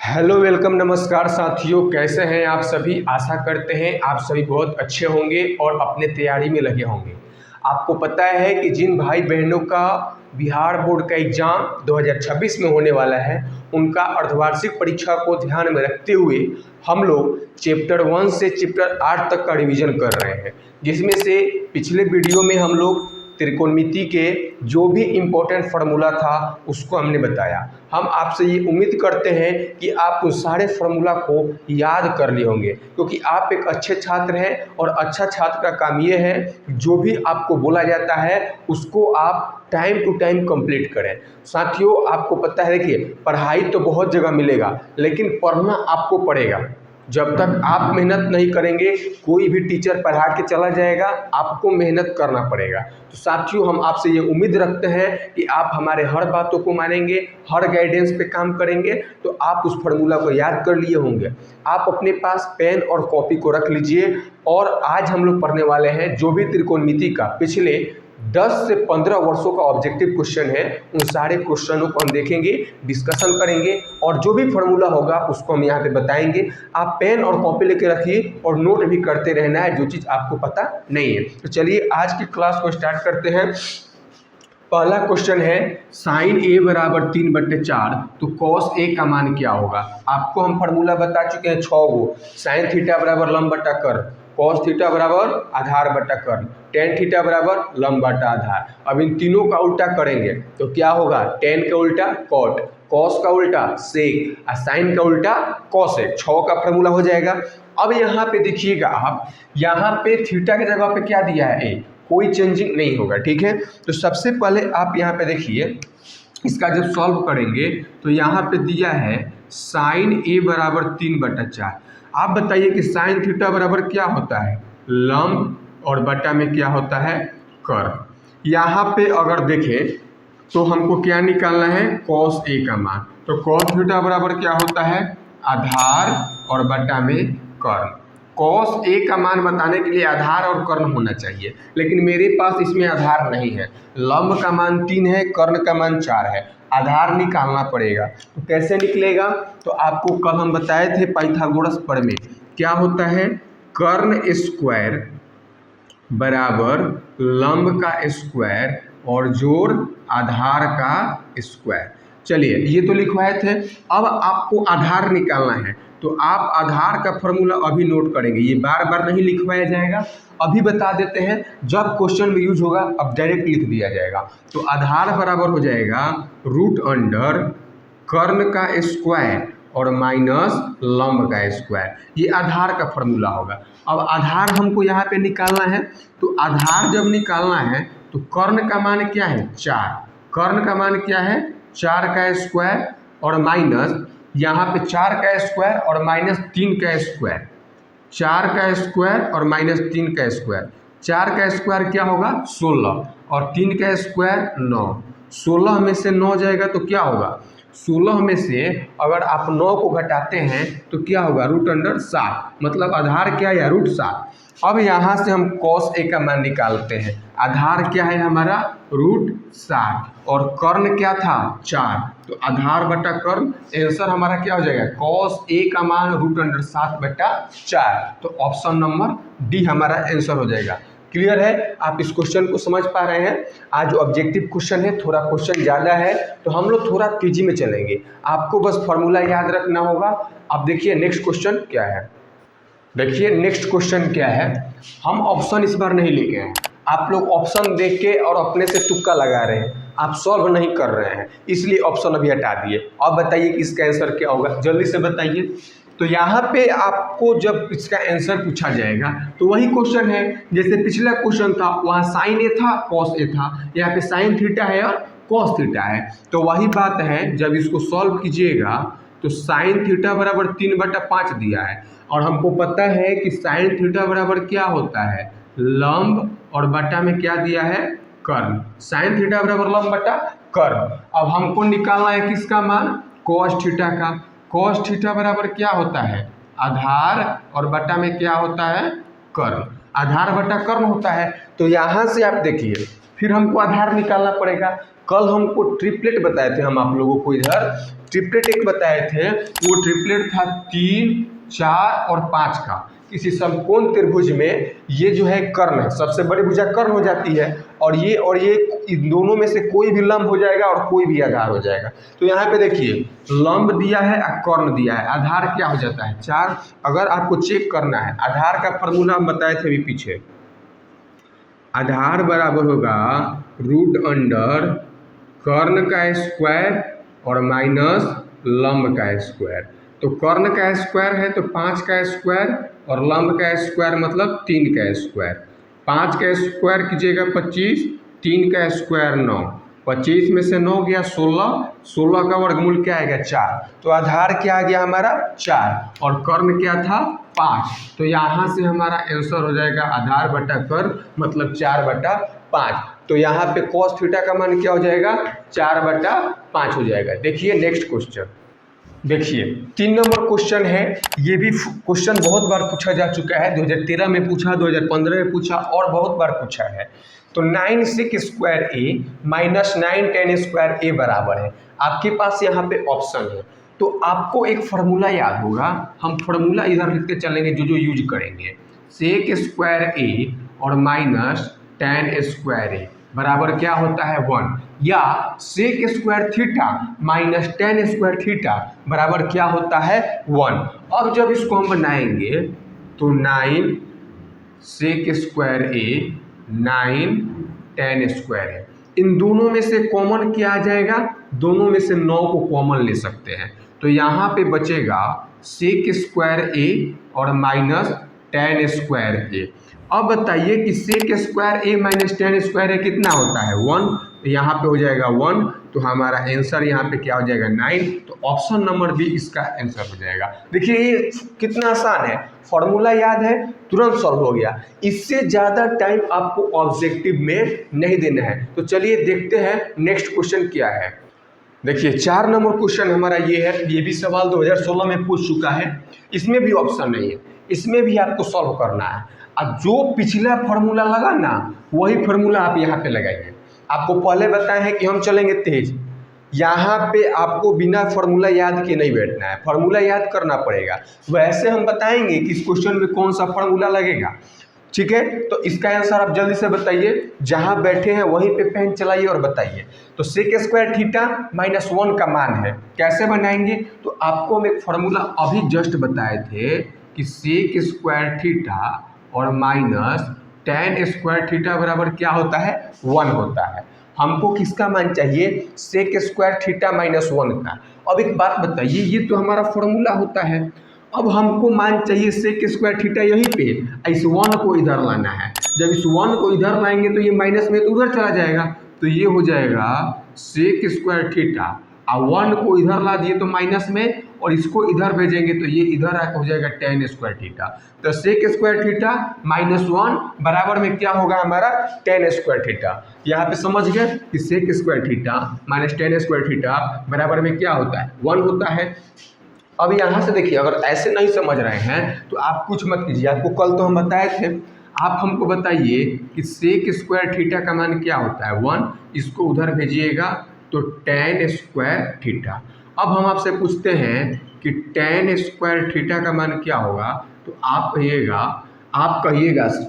Hello welcome नमस्कार साथियों, कैसे हैं आप सभी। आशा करते हैं आप सभी बहुत अच्छे होंगे और अपने तैयारी में लगे होंगे। आपको पता है कि जिन भाई बहनों का बिहार बोर्ड का एग्ज़ाम 2026 में होने वाला है, उनका अर्धवार्षिक परीक्षा को ध्यान में रखते हुए हम लोग चैप्टर 1 से चैप्टर 8 तक का रिवीजन कर रहे हैं, जिसमें से पिछले वीडियो में हम लोग त्रिकोणमिति के जो भी इम्पोर्टेंट फार्मूला था उसको हमने बताया। हम आपसे ये उम्मीद करते हैं कि आप उस सारे फार्मूला को याद कर लिए होंगे, क्योंकि आप एक अच्छे छात्र हैं और अच्छा छात्र का काम ये है जो भी आपको बोला जाता है उसको आप टाइम टू टाइम कंप्लीट करें। साथियों, आपको पता है, देखिए पढ़ाई तो बहुत जगह मिलेगा, लेकिन पढ़ना आपको पड़ेगा। जब तक आप मेहनत नहीं करेंगे कोई भी टीचर पढ़ा के चला जाएगा, आपको मेहनत करना पड़ेगा। तो साथियों, हम आपसे ये उम्मीद रखते हैं कि आप हमारे हर बातों को मानेंगे, हर गाइडेंस पे काम करेंगे, तो आप उस फार्मूला को याद कर लिए होंगे। आप अपने पास पेन और कॉपी को रख लीजिए और आज हम लोग पढ़ने वाले हैं जो भी त्रिकोणमिति का पिछले 10 से 15 वर्षों का ऑब्जेक्टिव क्वेश्चन है, उन सारे क्वेश्चनों को हम देखेंगे, डिस्कशन करेंगे और जो भी फार्मूला होगा उसको हम यहाँ पे बताएंगे। आप पेन और कॉपी लेके रखिए और नोट भी करते रहना है जो चीज़ आपको पता नहीं है। तो चलिए आज की क्लास को स्टार्ट करते हैं। पहला क्वेश्चन है साइन ए बराबर 3/4, तो कॉस ए का मान क्या होगा। आपको हम फार्मूला बता चुके हैं 6 गो। साइन थीटा बराबर लंब बटा कर्ण, कॉस थीटा बराबर आधार बटा कर्ण, टेन थीटा बराबर लंब बटा आधार। अब इन तीनों का उल्टा करेंगे तो क्या होगा, टेन का उल्टा कॉट, कॉस का उल्टा सेक और साइन का उल्टा कॉसेक। 6 का फार्मूला हो जाएगा। अब यहाँ पे देखिएगा, आप यहाँ पे थीटा की जगह पे क्या दिया है, ए, कोई चेंजिंग नहीं होगा, ठीक है। तो सबसे पहले आप यहाँ पे देखिए, इसका जब सॉल्व करेंगे तो यहाँ पे दिया है साइन ए बराबर 3/4। आप बताइए कि साइन थीटा बराबर क्या होता है, लंब, और बटा में क्या होता है, कर्ण। यहाँ पे अगर देखें तो हमको क्या निकालना है, कॉस ए का मान। तो कॉस थीटा बराबर क्या होता है, आधार और बटा में कर्ण। कॉस ए का मान बताने के लिए आधार और कर्ण होना चाहिए, लेकिन मेरे पास इसमें आधार नहीं है। लंब का मान 3 है, कर्ण का मान 4 है, आधार निकालना पड़ेगा। तो कैसे निकलेगा, तो आपको कल हम बताए थे पाइथागोरस प्रमेय, क्या होता है, कर्ण स्क्वायर बराबर लंब का स्क्वायर और जोड़ आधार का स्क्वायर। चलिए ये तो लिखवाए थे। अब आपको आधार निकालना है, तो आप आधार का फॉर्मूला अभी नोट करेंगे, ये बार बार नहीं लिखवाया जाएगा, अभी बता देते हैं। जब क्वेश्चन में यूज होगा अब डायरेक्ट लिख दिया जाएगा। तो आधार बराबर हो जाएगा रूट अंडर कर्ण का स्क्वायर और माइनस लंब का स्क्वायर, ये आधार का फॉर्मूला होगा। अब आधार हमको यहाँ पे निकालना है, तो आधार जब निकालना है तो कर्ण का मान क्या है, 4, कर्ण का मान क्या है, 4 का स्क्वायर और माइनस यहाँ पे 4 का स्क्वायर और माइनस 3 का स्क्वायर, 4 का स्क्वायर और माइनस 3 का स्क्वायर। 4 का स्क्वायर क्या होगा, 16, और 3 का स्क्वायर 9। 16 में से 9 जाएगा तो क्या होगा, 16 में से अगर आप 9 को घटाते हैं तो क्या होगा, रूट अंडर 7, मतलब आधार क्या है, रूट 7। अब यहाँ से हम कॉस ए का मान निकालते हैं। आधार क्या है हमारा, रूट 7 और कर्ण क्या था, 4, तो आधार बटा कर्ण। आंसर हमारा क्या हो जाएगा, कॉस ए का मान रूट अंडर 7/4। तो ऑप्शन नंबर डी हमारा आंसर हो जाएगा। क्लियर है, आप इस क्वेश्चन को समझ पा रहे हैं। आज जो ऑब्जेक्टिव क्वेश्चन है थोड़ा क्वेश्चन ज़्यादा है, तो हम लोग थोड़ा तेजी में चलेंगे, आपको बस फॉर्मूला याद रखना होगा। अब देखिए नेक्स्ट क्वेश्चन क्या है, देखिए नेक्स्ट क्वेश्चन क्या है। हम ऑप्शन इस बार नहीं लेके हैं, आप लोग ऑप्शन देख के और अपने से तुक्का लगा रहे हैं, आप सॉल्व नहीं कर रहे हैं, इसलिए ऑप्शन अभी हटा दिए। अब बताइए कि इसका आंसर क्या होगा, जल्दी से बताइए। तो यहाँ पे आपको जब इसका आंसर पूछा जाएगा तो वही क्वेश्चन है जैसे पिछला क्वेश्चन था, वहाँ साइन ए था, कॉस ए था, यहाँ पे साइन थीटा है और कॉस थीटा है। तो वही बात है, जब इसको सॉल्व कीजिएगा तो साइन थीटा बराबर 3/5 दिया है, और हमको पता है कि साइन थीटा बराबर क्या होता है, लंब, और बटा में क्या दिया है, कर्ण। साइन थीटा बराबर लंब बटा कर्ण। अब हमको निकालना है किसका मान, कॉस थीटा का। कॉस थीटा बराबर क्या होता है, आधार, और बटा में क्या होता है, कर्ण। आधार बटा कर्ण होता है। तो यहाँ से आप देखिए, फिर हमको आधार निकालना पड़ेगा। कल हमको ट्रिपलेट बताए थे, हम आप लोगों को इधर ट्रिपलेट एक बताए थे। वो ट्रिपलेट था 3, 4 और 5 का। किसी समकोण त्रिभुज में ये जो है कर्ण है, सबसे बड़ी भुजा कर्ण हो जाती है, और ये इन दोनों में से कोई भी लंब हो जाएगा और कोई भी आधार हो जाएगा। तो यहाँ पे देखिए लंब दिया है और कर्ण दिया है, आधार क्या हो जाता है 4। अगर आपको चेक करना है आधार का फॉर्मूला हम बताए थे अभी पीछे, आधार बराबर होगा √अंडर कर्ण का स्क्वायर और माइनस लंब का स्क्वायर। तो कर्ण का स्क्वायर है तो 5 का स्क्वायर और लंब का स्क्वायर मतलब 3 का स्क्वायर। 5 का स्क्वायर कीजिएगा 25, 3 का स्क्वायर 9, 25 में से 9 गया 16, 16 का वर्गमूल क्या आएगा 4। तो आधार क्या आ गया हमारा 4 और कर्ण क्या था 5। तो यहाँ से हमारा आंसर हो जाएगा आधार बटा कर्ण मतलब 4/5। तो यहाँ पे cos थीटा का मान क्या हो जाएगा 4/5 हो जाएगा। देखिए नेक्स्ट क्वेश्चन, देखिए 3 नंबर क्वेश्चन है। ये भी क्वेश्चन बहुत बार पूछा जा चुका है, 2013 में पूछा, 2015 में पूछा और बहुत बार पूछा है। तो 9sec² माइनस 9tan² बराबर है। आपके पास यहाँ पे ऑप्शन है, तो आपको एक फार्मूला याद होगा, हम फार्मूला इधर लिखते चलेंगे जो यूज करेंगे। sec² और माइनस tan² बराबर क्या होता है 1, या sec² theta minus tan² theta बराबर क्या होता है 1। अब जब इसको हम बनाएंगे तो 9sec² 9 tan² है, इन दोनों में से कॉमन क्या आ जाएगा, दोनों में से 9 को कॉमन ले सकते हैं। तो यहाँ पे बचेगा sec² और माइनस tan²। अब बताइए कि sec² माइनस tan² कितना होता है 1, यहाँ पे हो जाएगा 1। तो हमारा आंसर यहाँ पे क्या हो जाएगा 9। तो ऑप्शन नंबर बी इसका आंसर हो जाएगा। देखिए ये कितना आसान है, फॉर्मूला याद है तुरंत सॉल्व हो गया। इससे ज़्यादा टाइम आपको ऑब्जेक्टिव में नहीं देना है। तो चलिए देखते हैं नेक्स्ट क्वेश्चन क्या है। देखिए 4 नंबर क्वेश्चन हमारा ये है, ये भी सवाल 2016 में पूछ चुका है। इसमें भी ऑप्शन नहीं है, इसमें भी आपको सॉल्व करना है। अब जो पिछला फार्मूला लगा ना वही फार्मूला आप यहाँ पे लगाइए। आपको पहले बताए हैं कि हम चलेंगे तेज, यहाँ पे आपको बिना फार्मूला याद के नहीं बैठना है, फार्मूला याद करना पड़ेगा। वैसे हम बताएंगे कि इस क्वेश्चन में कौन सा फार्मूला लगेगा, ठीक है। तो इसका आंसर आप जल्दी से बताइए, जहाँ बैठे हैं वहीं पे पेन चलाइए और बताइए। तो sec² थीटा माइनस 1 का मान है, कैसे बनाएंगे। तो आपको हम एक फार्मूला अभी जस्ट बताए थे कि sec² थीटा और माइनस tan² थीटा बराबर क्या होता है 1 होता है। हमको किसका मान चाहिए sec² थीटा माइनस 1 का। अब एक बात बताइए, ये तो हमारा फॉर्मूला होता है, अब हमको मान चाहिए sec² थीटा यहीं पे, इस 1 को इधर लाना है। जब इस 1 को इधर लाएंगे तो ये माइनस में तो उधर चला जाएगा, तो ये हो जाएगा sec² थीटा, और 1 को इधर ला दिए तो माइनस में, और इसको इधर भेजेंगे तो ये इधर आकर हो जाएगा tan² थीटा। तो sec² थीटा माइनस 1 बराबर में क्या होगा हमारा tan² थीटा। यहाँ पे समझ गए कि sec² theta minus tan² theta बराबर में क्या होता है 1 होता है। अब यहाँ से देखिए, अगर ऐसे नहीं समझ रहे हैं तो आप कुछ मत कीजिए, आपको कल तो हम बताए थे। आप हमको बताइए कि sec² थीटा का मान क्या होता है 1, इसको उधर भेजिएगा तो tan² थीटा। अब हम आपसे पूछते हैं कि tan² थीटा का मान क्या होगा, तो आप कहिएगा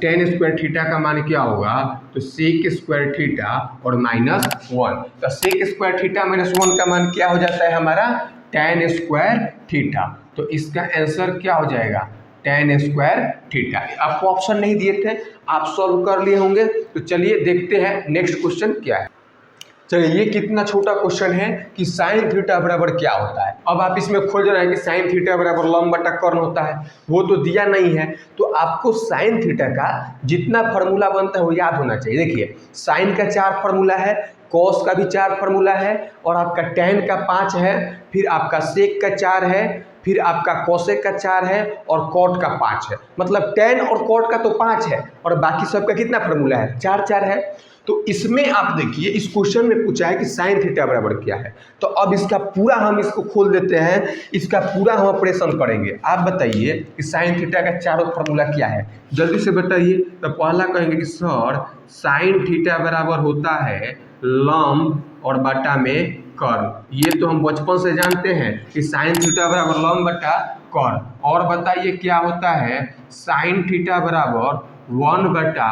tan² थीटा का मान क्या होगा, तो sec² थीटा और माइनस 1। तो sec² थीटा माइनस 1 का मान क्या हो जाता है हमारा tan² थीटा। तो इसका आंसर क्या हो जाएगा tan² थीटा। आपको ऑप्शन नहीं दिए थे, आप सॉल्व कर लिए होंगे। तो चलिए देखते हैं नेक्स्ट क्वेश्चन क्या है। चलिए ये कितना छोटा क्वेश्चन है कि sin थीटा बराबर क्या होता है। अब आप इसमें खोज रहे हैं कि sin थीटा बराबर लंब बटा कर्ण होता है, वो तो दिया नहीं है। तो आपको sin थीटा का जितना फार्मूला बनता है वो याद होना चाहिए। देखिए sin का 4 फार्मूला है, cos का भी 4 फार्मूला है, और आपका tan का 5 है, फिर आपका sec का 4 है, फिर आपका cosec का 4 है, और cot का 5 है। मतलब tan और cot का तो 5 है, और बाकी सबका कितना फार्मूला है 4 है। तो इसमें आप देखिए इस क्वेश्चन में पूछा है कि sin थीटा बराबर क्या है। तो अब इसका पूरा हम इसको खोल देते हैं, इसका पूरा हम ऑपरेशन करेंगे। आप बताइए कि sin थीटा का चारों फार्मूला क्या है, जल्दी से बताइए। तो पहला कहेंगे कि सर sin थीटा बराबर होता है लंब और बटा में कर्न। ये तो हम बचपन से जानते हैं कि साइन थीटा बराबर लॉन्ग बटा कर्न। और बताइए क्या होता है, साइन थीटा बराबर 1 बटा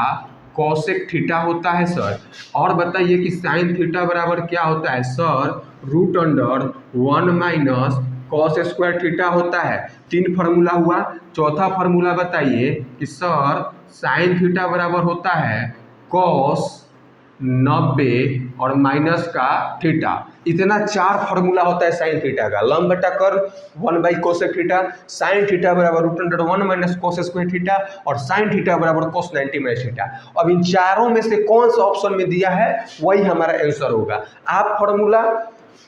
कॉसेक थीटा होता है सर। और बताइए कि साइन थीटा बराबर क्या होता है sir, root under 1 minus cos square theta होता है। 3 फार्मूला हुआ। चौथा फार्मूला बताइए कि सर साइन थीटा बराबर होता है कॉस 90 और माइनस का थीटा। इतना 4 फार्मूला होता है साइन थीटा का। लंब बटा कर्व 1 by cosec theta, sine theta बराबर root under 1 minus cos square theta और साइन थीटा बराबर कोस 90 माइनस थीटा। अब इन चारों में से कौन सा ऑप्शन में दिया है वही हमारा आंसर होगा। आप फार्मूला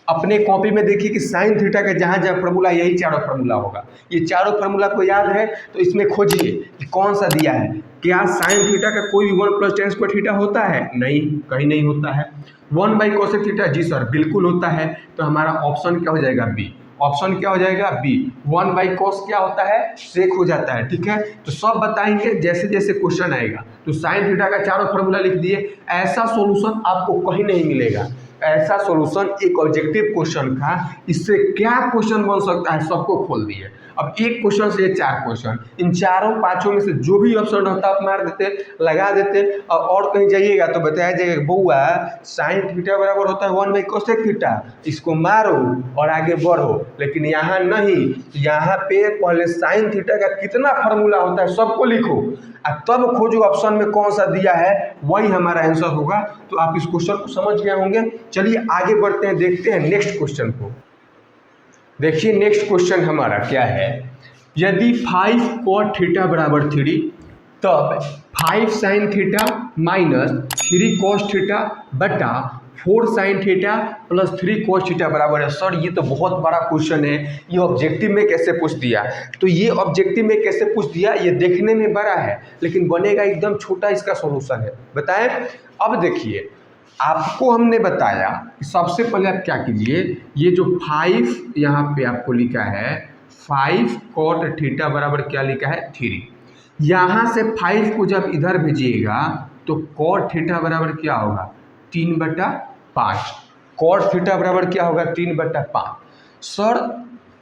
अपने कॉपी में देखिए कि साइन थीटा का जहाँ जहाँ फार्मूला यही चारों फार्मूला होगा। ये चारों फार्मूला को याद है तो इसमें खोजिए कि कौन सा दिया है। क्या साइन थीटा का कोई भी 1 प्लस टेन स्क्वायर थीटा होता है? नहीं, कहीं नहीं होता है। 1 बाई कोसेक थीटा, जी सर बिल्कुल होता है। तो हमारा ऑप्शन क्या हो जाएगा? बी। ऑप्शन क्या हो जाएगा? बी। 1 बाई कोस क्या होता है? सेक हो जाता है। ठीक है, तो सब बताएंगे जैसे जैसे क्वेश्चन आएगा। तो साइन थीटा का चारों फार्मूला लिख दिए। ऐसा सॉल्यूशन आपको कहीं नहीं मिलेगा। ऐसा सॉल्यूशन एक ऑब्जेक्टिव क्वेश्चन का, इससे क्या क्वेश्चन बन सकता है सबको खोल दिए। अब एक क्वेश्चन से 4 क्वेश्चन, इन चारों पांचों में से जो भी ऑप्शन होता आप मार देते, लगा देते। और कहीं जाइएगा तो बताया जाएगा बउआ साइन थीटा बराबर होता है 1 बाई कोसेक थीटा, इसको मारो और आगे बढ़ो। लेकिन यहाँ नहीं, यहाँ पे पहले साइन थीटा का कितना फार्मूला होता है सबको लिखो और तब खोजो ऑप्शन में कौन सा दिया है, वही हमारा आंसर होगा। तो आप इस क्वेश्चन को समझ गए होंगे। चलिए आगे बढ़ते हैं, देखते हैं नेक्स्ट क्वेश्चन को। देखिए नेक्स्ट क्वेश्चन हमारा क्या है, यदि 5 cot थीटा बराबर 3 तब 5 sine theta minus 3 cos theta बटा 4 sine theta plus 3 cos theta बराबर है। सर ये तो बहुत बड़ा क्वेश्चन है, ये ऑब्जेक्टिव में कैसे पूछ दिया? तो ये ऑब्जेक्टिव में कैसे पूछ दिया, ये देखने में बड़ा है लेकिन बनेगा एकदम छोटा, इसका सॉल्यूशन है। बताएं। अब देखिए आपको हमने बताया कि सबसे पहले आप क्या कीजिए, ये जो 5 यहाँ पे आपको लिखा है 5 cot थीटा बराबर क्या लिखा है 3, यहाँ से 5 को जब इधर भेजिएगा तो cot थीटा बराबर क्या होगा 3/5। cot थीटा बराबर क्या होगा 3/5। सर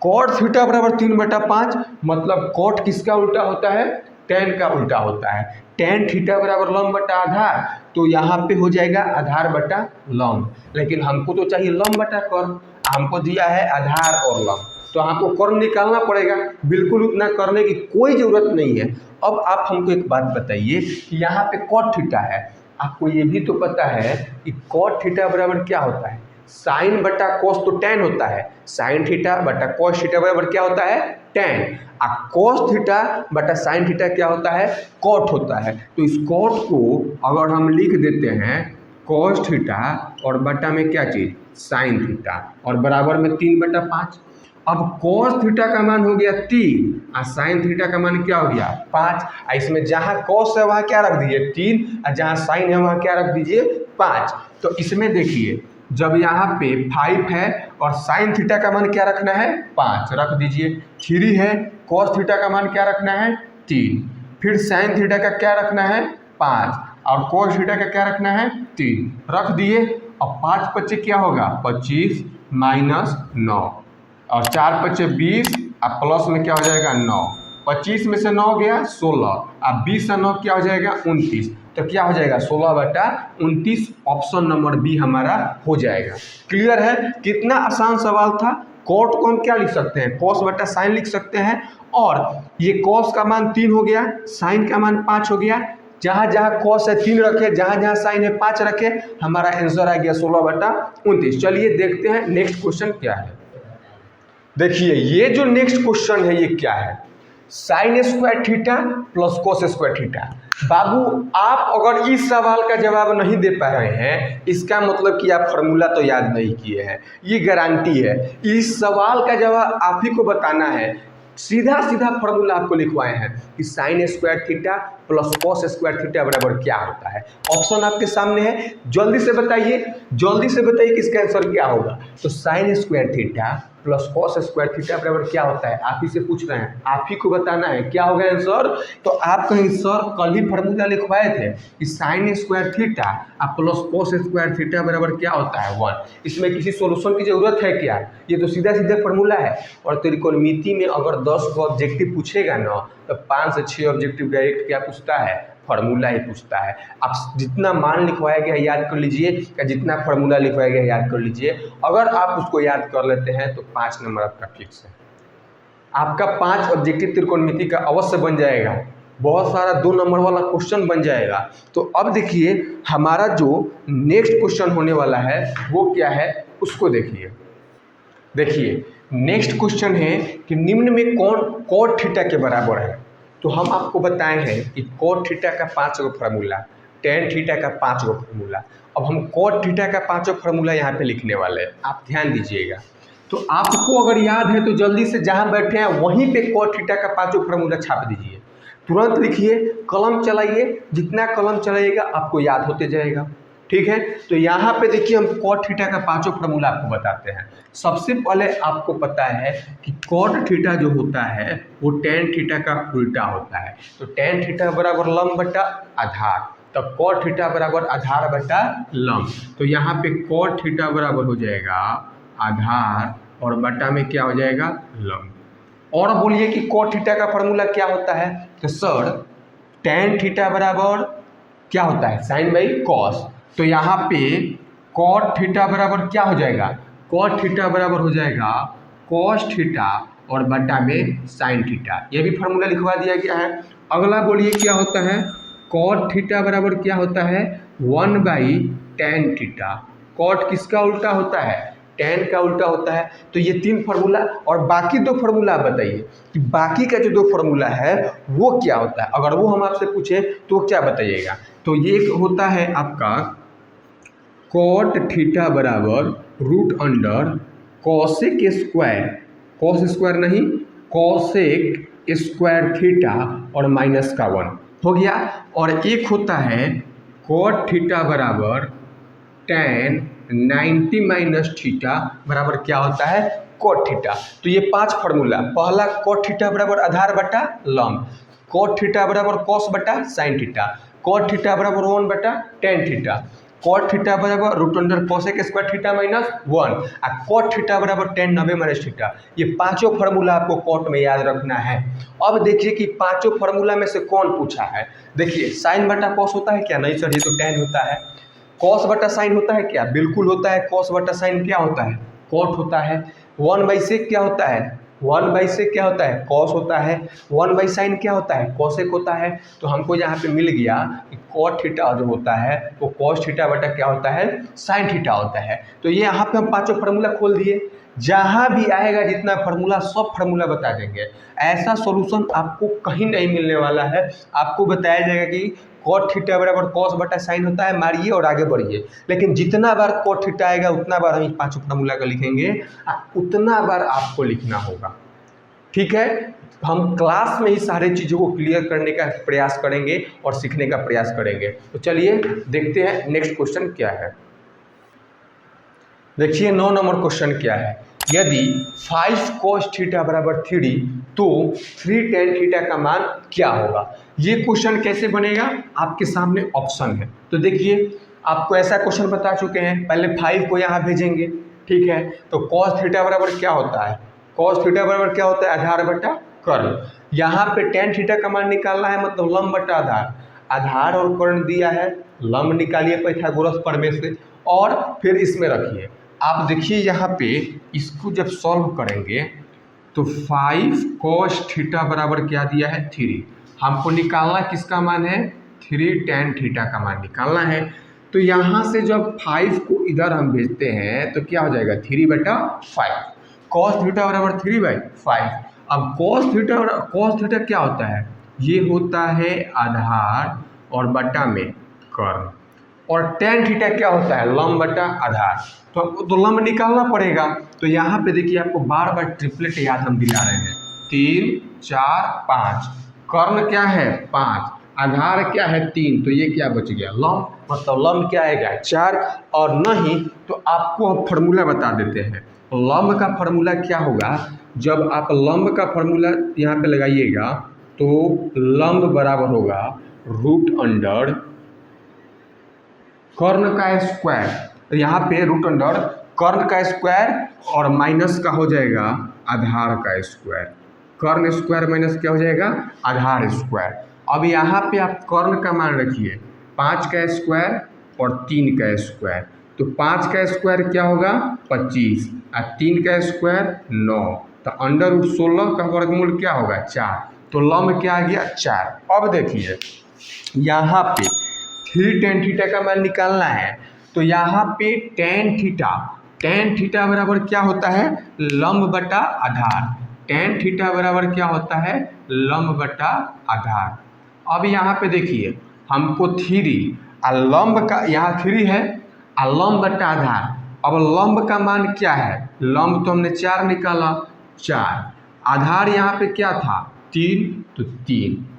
cot थीटा बराबर 3/5 मतलब cot किसका उल्टा होता है? tan का उल्टा होता है। tan थीटा बराबर लंब बटा आधार, तो यहाँ पे हो जाएगा आधार बटा लंब। लेकिन हमको तो चाहिए लंब बटा कर्व, हमको दिया है आधार और लंब, तो आपको कर्व निकालना पड़ेगा। बिल्कुल उतना करने की कोई ज़रूरत नहीं है। अब आप हमको एक बात बताइए कि यहाँ पे cot थीटा है, आपको ये भी तो पता है कि cot थीटा बराबर क्या होता है? साइन बटा कोस तो tan होता है, साइन थीटा बटा कोस थीटा बराबर क्या होता है? tan। और कोस थीटा बटा साइन थीटा क्या होता है? cot होता है। तो इस cot को अगर हम लिख देते हैं कोस थीटा और बटा में क्या चीज़? साइन थीटा और बराबर में 3/5। अब cos थीटा का मान हो गया 3 और साइन थीटा का मान क्या हो गया 5। इसमें जहाँ cos है वहाँ क्या रख दीजिए 3 और जहाँ साइन है वहाँ क्या रख दीजिए 5। तो इसमें देखिए जब यहाँ पे 5 है और साइन थीटा का मान क्या रखना है 5 रख दीजिए, 3 है cos थीटा का मान क्या रखना है 3, फिर साइन थीटा का क्या रखना है 5 और cos थीटा का क्या रखना है 3 रख दिए। अब 5 पच्चे क्या होगा 25 माइनस 9 और 4 पच्चे 20 और प्लस में क्या हो जाएगा 9। 25 में से 9 गया 16 और 20 से 9 क्या हो जाएगा 29। तो क्या हो जाएगा 16/29। ऑप्शन नंबर बी हमारा हो जाएगा। क्लियर है? कितना आसान सवाल था। cot को हम क्या लिख सकते हैं? cos बटा साइन लिख सकते हैं। और ये cos का मान 3 हो गया, साइन का मान 5 हो गया। जहाँ जहाँ cos है 3 रखे, जहाँ जहाँ साइन है 5 रखे, हमारा आंसर आ गया 16/29। चलिए देखते हैं नेक्स्ट क्वेश्चन क्या है। देखिए ये जो नेक्स्ट क्वेश्चन है ये क्या है, sine square theta plus cos square theta. बाबू आप अगर इस सवाल का जवाब नहीं दे पा रहे हैं इसका मतलब कि आप फार्मूला तो याद नहीं किए हैं, ये गारंटी है। इस सवाल का जवाब आप ही को बताना है। सीधा सीधा फार्मूला आपको लिखवाए हैं कि sign square theta plus cos square theta बराबर क्या होता है। ऑप्शन आपके सामने है, जल्दी से बताइए, जल्दी से बताइए कि इसका आंसर क्या होगा। तो sign square theta plus cos square theta बराबर क्या होता है, आप ही से पूछ रहे हैं, आप ही को बताना है क्या होगा आंसर। तो आप कहीं सर कल ही फार्मूला लिखवाए थे कि साइन स्क्वायर थीटा और प्लस कॉस स्क्वायर थीटा बराबर क्या होता है 1। इसमें किसी सोल्यूशन की जरूरत है क्या, ये तो सीधा सीधा फार्मूला है। और त्रिकोणमिति में अगर 10 को ऑब्जेक्टिव पूछेगा ना तो 5 से 6 ऑब्जेक्टिव डायरेक्ट क्या पूछता है, फार्मूला ही पूछता है। आप जितना मान लिखवाया गया याद कर लीजिए या जितना फार्मूला लिखवाया गया याद कर लीजिए, अगर आप उसको याद कर लेते हैं तो 5 नंबर आपका फिक्स है। आपका 5 ऑब्जेक्टिव त्रिकोणमिति का अवश्य बन जाएगा, बहुत सारा 2 नंबर वाला क्वेश्चन बन जाएगा। तो अब देखिए हमारा जो नेक्स्ट क्वेश्चन होने वाला है वो क्या है उसको देखिए। देखिए नेक्स्ट क्वेश्चन है कि निम्न में कौन कॉट थीटा के बराबर है। तो हम आपको बताए हैं कि कॉट थीटा का 5 गो फार्मूला, टेन थीटा का 5 गो फार्मूला। अब हम कॉट थीटा का 5 फार्मूला यहाँ पे लिखने वाले हैं, आप ध्यान दीजिएगा। तो आपको अगर याद है तो जल्दी से जहाँ बैठे हैं वहीं पे कॉट थीटा का 5 फार्मूला छाप दीजिए, तुरंत लिखिए, कलम चलाइए, जितना कलम चलाइएगा आपको याद होते जाएगा। ठीक है, तो यहाँ पे देखिए हम कॉट थीटा का 5 फार्मूला आपको बताते हैं। सबसे पहले आपको पता है कि कॉट थीटा जो होता है वो टेन थीटा का उल्टा होता है। तो टेन थीटा बराबर लंब बटा आधार, तो कॉट थीटा बराबर आधार बटा लंब। तो यहाँ पे कॉट थीटा बराबर हो जाएगा आधार और बटा में क्या हो जाएगा लंब। और बोलिए कि कॉट थीटा का फार्मूला क्या होता है, तो सर टेन थीटा बराबर क्या होता है साइन बाई कॉस। तो यहाँ पे कॉट थीटा बराबर क्या हो जाएगा, कॉट थीटा बराबर हो जाएगा कॉस थीटा और बटा में साइन थीटा, ये भी फार्मूला लिखवा दिया गया है। अगला बोलिए क्या होता है, कॉट थीटा बराबर क्या होता है 1 बाई टेन थीटा। कॉट किसका उल्टा होता है, टेन का उल्टा होता है। तो ये 3 फार्मूला और बाकी 2 फार्मूला आप बताइए कि बाकी का जो 2 फार्मूला है वो क्या होता है। अगर वो हम आपसे पूछे तो क्या बताइएगा। तो ये होता है आपका कॉट थीटा बराबर root under cosec square, cos square नहीं कॉसेक स्क्वायर थीटा और माइनस का 1 हो गया। और एक होता है कॉट थीटा बराबर टेन 90 माइनस थीटा बराबर क्या होता है कॉट थीटा। तो ये 5 फार्मूला, पहला कॉट थीटा बराबर आधार बटा लंब, कॉट थीटा बराबर कॉस बटा साइन थीटा, कॉट थीटा बराबर 1 बटा टेन थीटा, कॉट थीटा बराबर root under cosec square theta minus 1 और कॉट थीटा बराबर टेन 90 माइनस थीटा। ये 5 फार्मूला आपको कॉट में याद रखना है। अब देखिए कि 5 फार्मूला में से कौन पूछा है। देखिए साइन बटा कॉस होता है क्या, नहीं सर ये तो टेन होता है। कॉस बटा साइन होता है क्या, बिल्कुल होता है। कॉस बटा साइन क्या होता है कॉट होता है। 1 बाई सेक क्या होता है, 1 बाई सेक क्या होता है कॉस होता है। 1 बाई साइन क्या होता है कॉसेक होता है। तो हमको यहाँ पे मिल गया कि कॉट थीटा जो होता है वो कॉस थीटा बटा क्या होता है साइन थीटा होता है। तो ये यहाँ पे हम 5 फार्मूला खोल दिए, जहाँ भी आएगा जितना फार्मूला सब फार्मूला बता देंगे। ऐसा सॉल्यूशन आपको कहीं नहीं मिलने वाला है। आपको बताया जाएगा कि कॉट थीटा बराबर कॉस बटा साइन होता है, मारिए और आगे बढ़िए। लेकिन जितना बार कॉट थीटा आएगा उतना बार हम 5 फार्मूला का लिखेंगे, उतना बार आपको लिखना होगा। ठीक है, हम क्लास में ही सारे चीज़ों को क्लियर करने का प्रयास करेंगे और सीखने का प्रयास करेंगे। तो चलिए देखते हैं नेक्स्ट क्वेश्चन क्या है। देखिए 9 नंबर क्वेश्चन क्या है, यदि 5 cos थीटा बराबर 3 तो 3 tan थीटा का मान क्या होगा। ये क्वेश्चन कैसे बनेगा आपके सामने ऑप्शन है। तो देखिए आपको ऐसा क्वेश्चन बता चुके हैं, पहले 5 को यहाँ भेजेंगे। ठीक है, तो cos थीटा बराबर क्या होता है, cos थीटा बराबर क्या होता है आधार बटा कर्ण। यहाँ पे tan थीटा का मान निकालना है, मतलब लंब बटा आधार। आधार और कर्ण दिया है, लंब निकालिए पाइथागोरस प्रमेय से और फिर इसमें रखिए। आप देखिए यहाँ पे इसको जब सॉल्व करेंगे तो 5 cos थीटा बराबर क्या दिया है 3। हमको निकालना किसका मान है 3 tan थीटा का मान निकालना है। तो यहाँ से जब 5 को इधर हम भेजते हैं तो क्या हो जाएगा 3 बटा 5, cos थीटा बराबर 3 बाई 5। अब cos थीटा क्या होता है, ये होता है आधार और बटा में कर्ण, और tan थीटा क्या होता है लंब बटा आधार। तो हमको तो लंब निकालना पड़ेगा। तो यहाँ पे देखिए आपको बार बार ट्रिपलेट याद हम दिला रहे हैं, 3 4 5, कर्ण क्या है 5, आधार क्या है 3, तो ये क्या बच गया लंब, मतलब लंब क्या आएगा 4। और नहीं तो आपको हम फार्मूला बता देते हैं, लंब का फॉर्मूला क्या होगा, जब आप लंब का फॉर्मूला यहाँ पे लगाइएगा तो लंब बराबर होगा रूट अंडर कर्ण का स्क्वायर। तो यहाँ पे रूट अंडर कर्ण का स्क्वायर और माइनस का हो जाएगा आधार का स्क्वायर। कर्ण स्क्वायर माइनस क्या हो जाएगा, आधार स्क्वायर। अब यहाँ पे आप कर्ण का मान रखिए 5 का स्क्वायर और 3 का स्क्वायर। तो 5 का स्क्वायर क्या होगा 25 और 3 का स्क्वायर 9। तो अंडर रूट 16 का वर्गमूल क्या होगा 4। तो लंब क्या आ गया 4। अब देखिए यहाँ पे 3 tan थीटा का मान निकालना है। तो यहाँ पे tan थीटा बराबर क्या होता है, लंब बटा आधार। tan थीटा बराबर क्या होता है, लंब बटा आधार। अब यहाँ पे देखिए हमको 3 और लंब का यहाँ 3 है और लंब बटा आधार। अब लंब का मान क्या है, लंब तो हमने 4 निकाला 4, आधार यहाँ पे क्या था 3, तो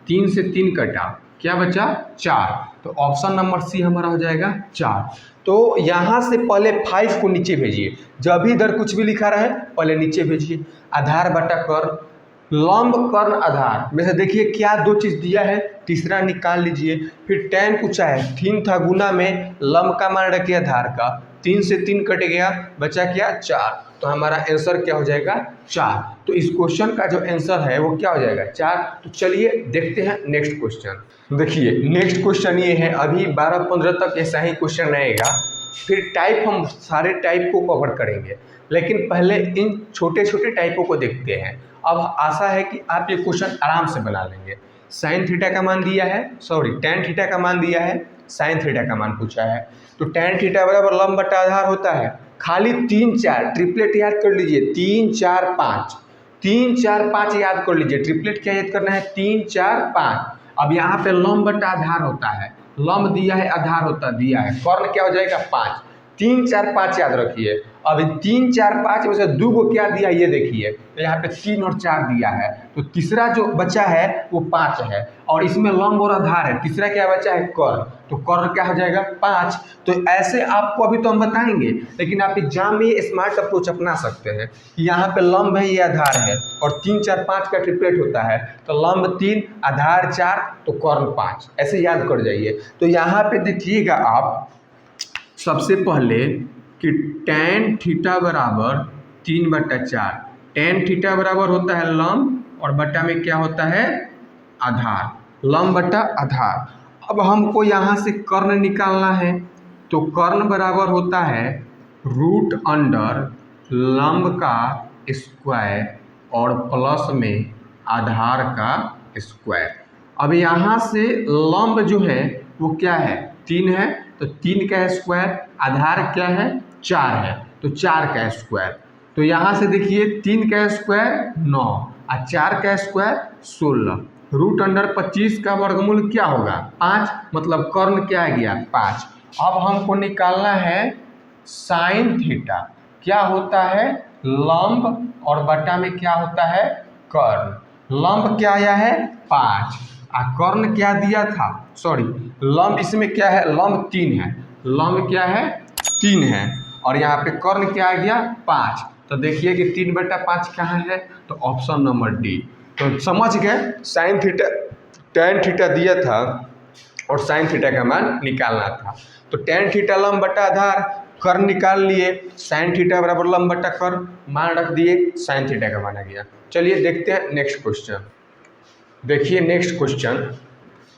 3 से 3 कटा क्या बचा 4। तो ऑप्शन नंबर सी हमारा हो जाएगा 4। तो यहाँ से पहले 5 को नीचे भेजिए, जब भी इधर कुछ भी लिखा रहे पहले नीचे भेजिए। आधार बटा कर्ण, लंब कर्ण आधार में से देखिए क्या 2 चीज़ दिया है, तीसरा निकाल लीजिए। फिर tan पूछा है, 3 था गुना में लंब का मान रखिए आधार का, 3 से 3 कट गया बचा क्या 4। तो हमारा आंसर क्या हो जाएगा 4। तो इस क्वेश्चन का जो आंसर है वो क्या हो जाएगा 4। तो चलिए देखते हैं नेक्स्ट क्वेश्चन। देखिए नेक्स्ट क्वेश्चन ये है, अभी 12-15 तक ऐसा ही क्वेश्चन रहेगा, फिर टाइप हम सारे टाइप को कवर करेंगे, लेकिन पहले इन छोटे छोटे टाइपों को देखते हैं। अब आशा है कि आप ये क्वेश्चन आराम से बना लेंगे। साइन थीटा का मान दिया है, tan थीटा का मान दिया है, साइन थीटा का मान पूछा है। तो tan थीटा बराबर लंब बटा आधार होता है, खाली 3 4 ट्रिपलेट याद कर लीजिए, 3 4 5 3 4 5 याद कर लीजिए। ट्रिपलेट क्या याद करना है 3 4 5। अब यहाँ पे लंब बटा आधार होता है, लंब दिया है आधार होता दिया है, कर्ण क्या हो जाएगा 5, 3 4 5 याद रखिए। अब 3 4 5 में से 2 को क्या दिया ये देखिए, तो यहाँ पे 3 और 4 दिया है, तो तीसरा जो बचा है वो 5 है, और इसमें लंब और आधार है, तीसरा क्या बचा है कर्ण, तो कर्ण क्या हो जाएगा 5। तो ऐसे आपको अभी तो हम बताएंगे, लेकिन आप एग्जाम में स्मार्ट अप्रोच अपना सकते हैं कि यहाँ पे लंब है ये आधार है और 3 4 5 का ट्रिपलेट होता है, तो लंब 3 आधार 4 तो कर्ण 5, ऐसे याद कर जाइए। तो यहाँ पे देखिएगा आप सबसे पहले कि tan थीटा बराबर 3/4, tan थीटा बराबर होता है लंब और बटा में क्या होता है आधार, लंब बटा आधार। अब हमको यहाँ से कर्ण निकालना है, तो कर्ण बराबर होता है रूट अंडर लंब का स्क्वायर और प्लस में आधार का स्क्वायर। अब यहाँ से लंब जो है वो क्या है 3 है, तो 3 का स्क्वायर, आधार क्या है 4 है, तो 4 का स्क्वायर। तो यहाँ से देखिए 3 का स्क्वायर 9 और 4 का स्क्वायर 16, रूट अंडर 25 का वर्गमूल क्या होगा 5, मतलब कर्ण क्या आ गया 5। अब हमको निकालना है साइन थीटा, क्या होता है लंब और बटा में क्या होता है कर्ण। लंब क्या आया है 5 और कर्ण क्या दिया था, लंब इसमें क्या है लंब 3 है, लंब क्या है 3 है, और यहाँ पे कर्ण क्या आ गया 5। तो देखिए कि 3/5 कहाँ है, तो ऑप्शन नंबर डी। तो समझ गए साइन थीटा tan थीटा दिया था और साइन थीटा का मान निकालना था। तो tan थीटा लंब बटा आधार, कर्ण निकाल लिए, साइन थीटा बराबर लंब बटा कर्ण, मान रख दिए, साइन थीटा का मान आ गया। चलिए देखते हैं नेक्स्ट क्वेश्चन। देखिए नेक्स्ट क्वेश्चन,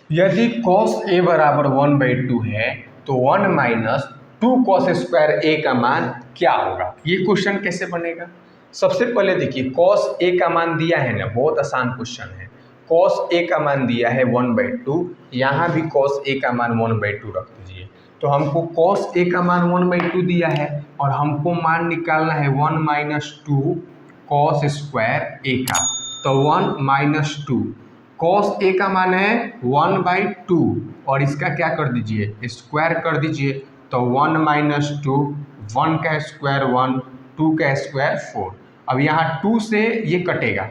यदि cos a बराबर 1/2 है तो 1 माइनस 2 cos स्क्वायर a का मान क्या होगा। ये क्वेश्चन कैसे बनेगा, सबसे पहले देखिए cos a का मान दिया है ना, बहुत आसान क्वेश्चन है। cos a का मान दिया है 1/2, यहाँ भी cos a का मान 1/2 रख दीजिए। तो हमको cos a का मान 1/2 दिया है और हमको मान निकालना है 1 माइनस 2 cos स्क्वायर a का। तो 1 माइनस 2 cos a का मान है 1/2 और इसका क्या कर दीजिए स्क्वायर कर दीजिए। तो 1 माइनस 2, 1 का स्क्वायर 1, 2 का स्क्वायर 4। अब यहाँ 2 से ये कटेगा,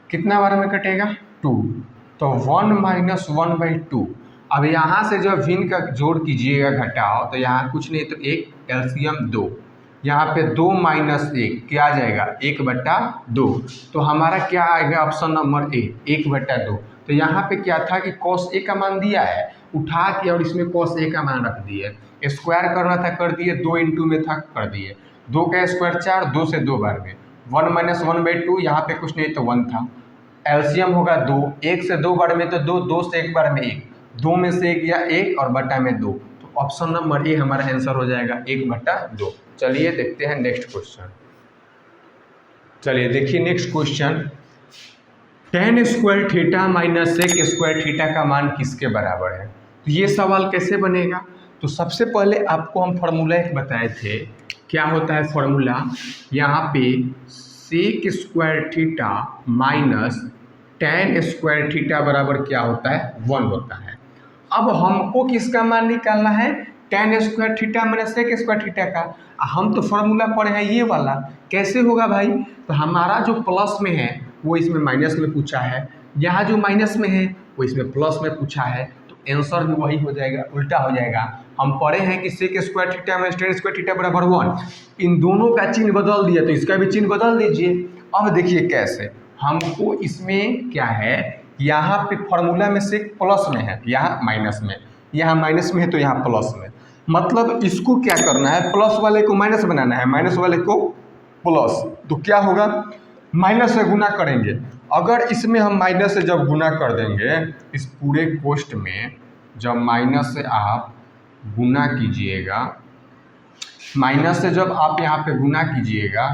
कितना बार में कटेगा 2, तो 1 माइनस 1/2। अब यहाँ से जब भिन्न का जोड़ कीजिएगा घटाओ, तो यहाँ कुछ नहीं तो एक एलसीएम 2, यहाँ पे 2 माइनस 1 क्या आ जाएगा 1/2। तो हमारा क्या आएगा ऑप्शन नंबर ए 1/2। तो यहाँ पे क्या था कि cos a का मान दिया है, उठा के और इसमें cos a का मान रख दिए, स्क्वायर करना था कर दिए, 2 इंटू में था कर दिए, 2 का स्क्वायर 4, 2 से 2 बार में 1 माइनस 1/2, यहाँ पे कुछ नहीं तो 1 था, एलसीएम होगा 2, 1 से 2 बार में तो 2, 2 से 1 बार में 1, 2 में से 1 या 1 और बटा में 2। तो ऑप्शन नंबर ए हमारा आंसर हो जाएगा 1/2। चलिए देखते हैं नेक्स्ट क्वेश्चन। चलिए देखिए next question, tan square theta minus sec square theta का मान किसके बराबर है। तो ये सवाल कैसे बनेगा। तो सबसे पहले आपको हम फार्मूला एक बताए थे, क्या होता है फार्मूला, यहाँ पे sec square theta minus tan square theta बराबर क्या होता है 1 होता है। अब हमको किसका मान निकालना है, tan square theta minus sec square theta का। हम तो फार्मूला पढ़े हैं ये वाला, कैसे होगा भाई। तो हमारा जो प्लस में है वो इसमें माइनस में पूछा है, यहाँ जो माइनस में है वो इसमें प्लस में पूछा है, तो आंसर भी वही हो जाएगा, उल्टा हो जाएगा। हम पढ़े हैं कि sec square theta minus tan square theta बराबर 1, इन दोनों का चिन्ह बदल दिया तो इसका भी चिन्ह बदल दीजिए। अब देखिए कैसे, हमको इसमें क्या है, यहाँ पे फार्मूला में से प्लस में है, यहाँ माइनस में, यहाँ माइनस में है तो यहाँ प्लस में, मतलब इसको क्या करना है, प्लस वाले को माइनस बनाना है, माइनस वाले को प्लस। तो क्या होगा, माइनस से गुना करेंगे। अगर इसमें हम माइनस से जब गुना कर देंगे, इस पूरे कोष्ठ में जब माइनस से आप गुना कीजिएगा, माइनस से जब आप यहाँ पे गुना कीजिएगा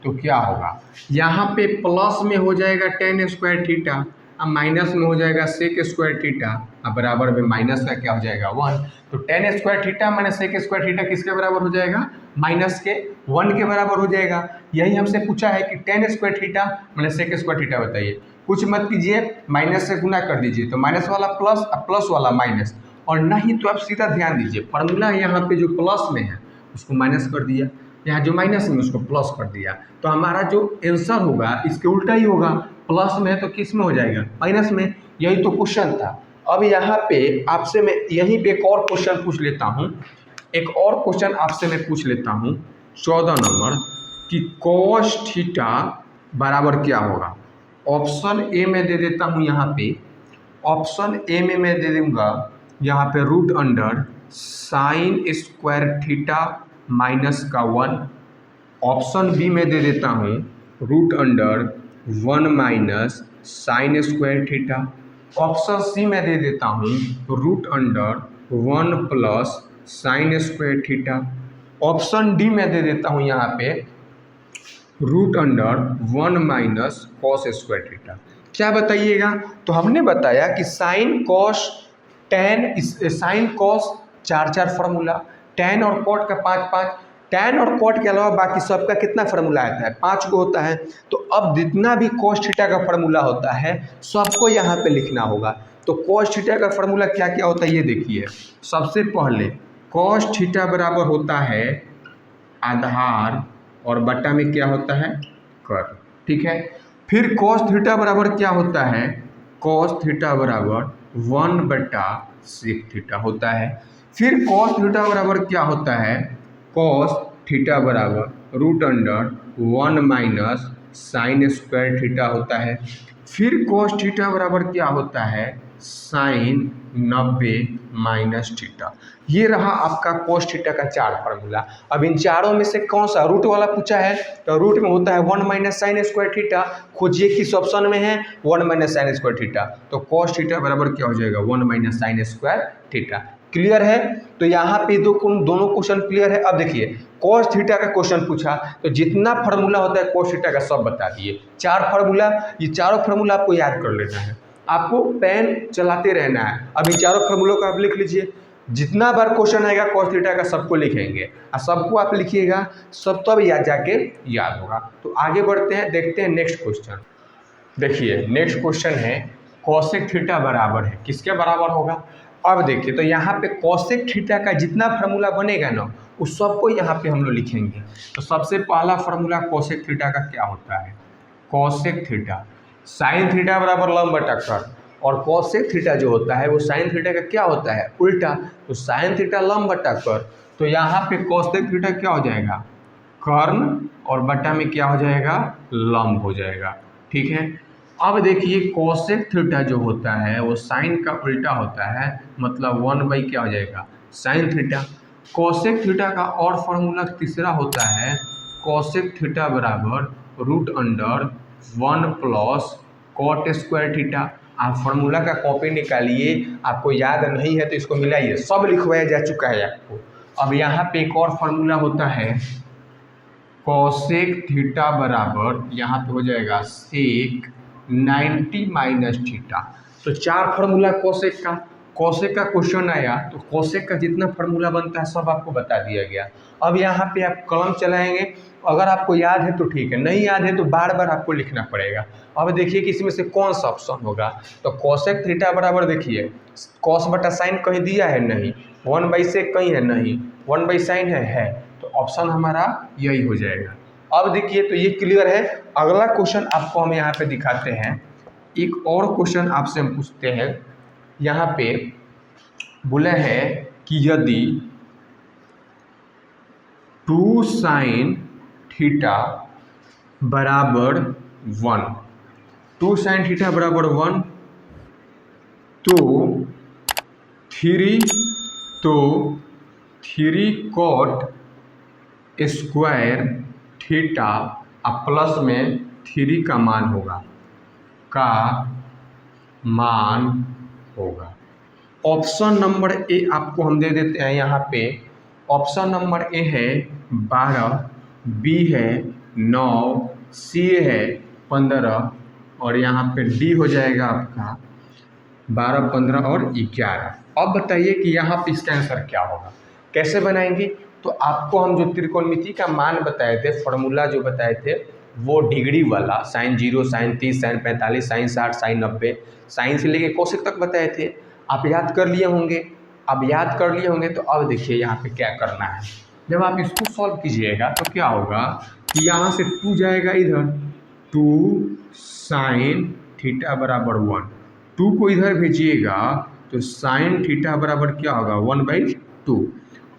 तो क्या होगा, यहाँ पे प्लस में हो जाएगा tan स्क्वायर थीटा, अब माइनस में हो जाएगा सेक स्क्वायर थीटा, अब बराबर में माइनस का क्या हो जाएगा 1। तो tan square theta minus sec square theta किसके बराबर हो जाएगा, माइनस के 1 के बराबर हो जाएगा। यही हमसे पूछा है कि tan square theta minus sec square theta बताइए। कुछ मत कीजिए, माइनस से गुना कर दीजिए, तो माइनस वाला प्लस और प्लस वाला माइनस, और नहीं तो आप सीधा ध्यान दीजिए, फार्मूला यहाँ पे जो प्लस में है उसको माइनस कर दिया, यहाँ जो माइनस में उसको प्लस कर दिया, तो हमारा जो आंसर होगा इसके उल्टा ही होगा, प्लस में है तो किस में हो जाएगा, माइनस में। यही तो क्वेश्चन था। अब यहाँ पे आपसे मैं यहीं पे एक और क्वेश्चन पूछ लेता हूँ, एक और क्वेश्चन आपसे मैं पूछ लेता हूँ 14 नंबर कि cos थीटा बराबर क्या होगा। ऑप्शन ए में दे देता हूँ, यहाँ पे ऑप्शन ए में मैं दे दूँगा यहाँ पे √root under sine square theta minus का 1। ऑप्शन बी में दे देता हूँ √root under 1 minus sine square theta. Option C में दे देता हूँ √root under 1 plus sine square theta. Option D में दे देता हूँ यहाँ पे √root under 1 minus cos square theta. क्या बताइएगा, तो हमने बताया कि sine cos tan, sine cos 4 formula, tan और कॉट का 5, टैन और कॉट के अलावा बाकी सबका कितना फार्मूला आता है, 5 को होता है। तो अब जितना भी कॉस थीटा का फार्मूला होता है सबको यहाँ पे लिखना होगा। तो कॉस थीटा का फार्मूला क्या क्या होता है ये देखिए। सबसे पहले कॉस थीटा बराबर होता है आधार और बटा में क्या होता है कर, ठीक है। फिर कॉस थीटा बराबर क्या होता है, कॉस थीटा बराबर 1/sec थीटा होता है। फिर कॉस थीटा बराबर क्या होता है, कॉस थीटा बराबर √under 1 minus sine square theta होता है। फिर कॉस थीटा बराबर क्या होता है, साइन 90 माइनस थीटा। ये रहा आपका कॉस थीटा का 4 फार्मूला। अब इन चारों में से कौन सा रूट वाला पूछा है, तो रूट में होता है 1 माइनस साइन स्क्वायर थीटा। खोजिए किस ऑप्शन में है 1 माइनस साइन स्क्वायर थीटा, तो कॉस थीटा बराबर क्या हो जाएगा 1 minus sine square theta. Clear है, तो यहाँ पे दोनों क्वेश्चन क्लियर है। अब देखिए कॉस थीटा का क्वेश्चन पूछा तो जितना फार्मूला होता है कॉस थीटा का सब बता दिए। 4 फार्मूला, ये चारों फार्मूला आपको याद कर लेना है, आपको पेन चलाते रहना है। अब इन चारों फार्मूलों को आप लिख लीजिए, जितना बार क्वेश्चन आएगा कॉस थीटा का सबको लिखेंगे, और सबको आप लिखिएगा, सब तब याद जाके याद होगा। तो आगे बढ़ते हैं, देखते हैं नेक्स्ट क्वेश्चन। देखिए नेक्स्ट क्वेश्चन है कॉसेक थीटा बराबर है, किसके बराबर होगा। अब देखिए तो यहाँ पे कॉसेक थीटा का जितना फार्मूला बनेगा ना उस सबको यहाँ पे हम लोग लिखेंगे। तो सबसे पहला फार्मूला कॉसेक थीटा का क्या होता है, कॉसेक थीटा साइन थीटा बराबर लंब बटा कर, और कॉसेक थीटा जो होता है वो साइन थीटा का क्या होता है उल्टा। तो साइन थीटा लंब बटा कर, तो यहाँ पे कॉसेक थीटा क्या हो जाएगा कर्ण और बटा में क्या हो जाएगा, लंब हो जाएगा। ठीक है, अब देखिए कोसेक थीटा जो होता है वो साइन का उल्टा होता है, मतलब 1 क्या हो जाएगा, साइन थीटा। कोसेक थीटा का और फॉर्मूला तीसरा होता है कोसेक थीटा बराबर √1 प्लस कॉट स्क्वायर थीटा। आप फार्मूला का कॉपी निकालिए, आपको याद नहीं है तो इसको मिलाइए, सब लिखवाया जा चुका है आपको। अब यहाँ पे एक और फार्मूला होता है कोसेक थीटा बराबर, यहाँ पे हो जाएगा सेक 90 माइनस थीटा। तो 4 फार्मूला कोसेक का, कोसेक का क्वेश्चन आया तो कोसेक का जितना फार्मूला बनता है सब आपको बता दिया गया। अब यहाँ पे आप कलम चलाएंगे, अगर आपको याद है तो ठीक है, नहीं याद है तो बार बार आपको लिखना पड़ेगा। अब देखिए कि इसमें से कौन सा ऑप्शन होगा। तो कोसेक थीटा बराबर देखिए कॉस बटा साइन कहीं दिया है नहीं, 1 से कहीं है नहीं, 1 साइन है, तो ऑप्शन हमारा यही हो जाएगा। अब देखिए तो ये क्लियर है। अगला क्वेश्चन आपको हम यहाँ पे दिखाते हैं। एक और क्वेश्चन आपसे हम पूछते हैं, यहाँ पे बोला है कि यदि 2 साइन थीटा बराबर 1, 2 साइन थीटा बराबर 1 तो 3 कॉट स्क्वायर थीटा अब प्लस में 3 का मान होगा। ऑप्शन नंबर ए आपको हम दे देते हैं यहाँ पे। ऑप्शन नंबर ए है 12, बी है 9, सी है 15 और यहाँ पे डी हो जाएगा आपका 12, 15 और 11। अब बताइए कि यहाँ पे इसका आंसर क्या होगा, कैसे बनाएंगे। तो आपको हम जो त्रिकोणमिति का मान बताए थे, फॉर्मूला जो बताए थे, वो डिग्री वाला sine 0, sine 30, sine 45, sine 60, sine 90, sine से लेके कोसेक तक बताए थे। आप याद कर लिए होंगे। अब याद कर लिए होंगे तो अब देखिए यहाँ पे क्या करना है। जब आप इसको सॉल्व कीजिएगा तो क्या होगा कि यहाँ से 2 जाएगा इधर, 2 साइन थीटा बराबर 1, 2 को इधर भेजिएगा तो साइन थीटा बराबर क्या होगा, 1/2।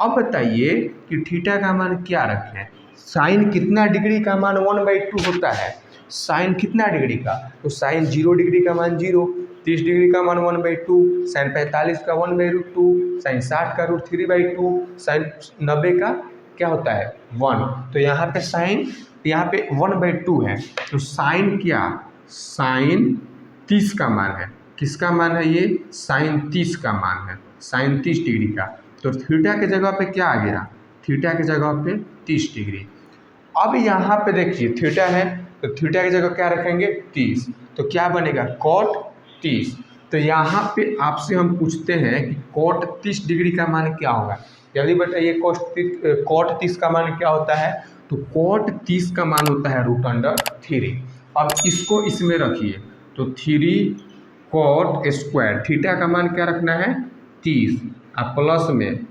अब बताइए कि थीटा का मान क्या रखें। साइन कितना डिग्री का मान 1/2 होता है, साइन कितना डिग्री का, तो साइन 0 डिग्री का मान 0, 30 डिग्री का मान 1/2, साइन 45 का 1/2, साइन 60 का √3/2, साइन 90 का क्या होता है 1। तो यहाँ पे साइन, यहाँ पे 1/2 है, तो साइन क्या, साइन 30 का मान है। किसका मान है ये, साइन 30 का मान है, साइन 30 डिग्री का। तो थीटा के जगह पे क्या आ गया, थीटा के जगह पे 30 डिग्री। अब यहाँ पे देखिए थीटा है तो थीटा की जगह क्या रखेंगे 30, तो क्या बनेगा कॉट 30। तो यहाँ पे आपसे हम पूछते हैं कि कॉट 30 डिग्री का मान क्या होगा। जल्दी बताइए कॉट 30 का मान क्या होता है। तो कॉट 30 का मान होता है √3। अब इसको इसमें रखिए तो 3 कॉट स्क्वायर, थीटा का मान क्या रखना है 30, अब प्लस में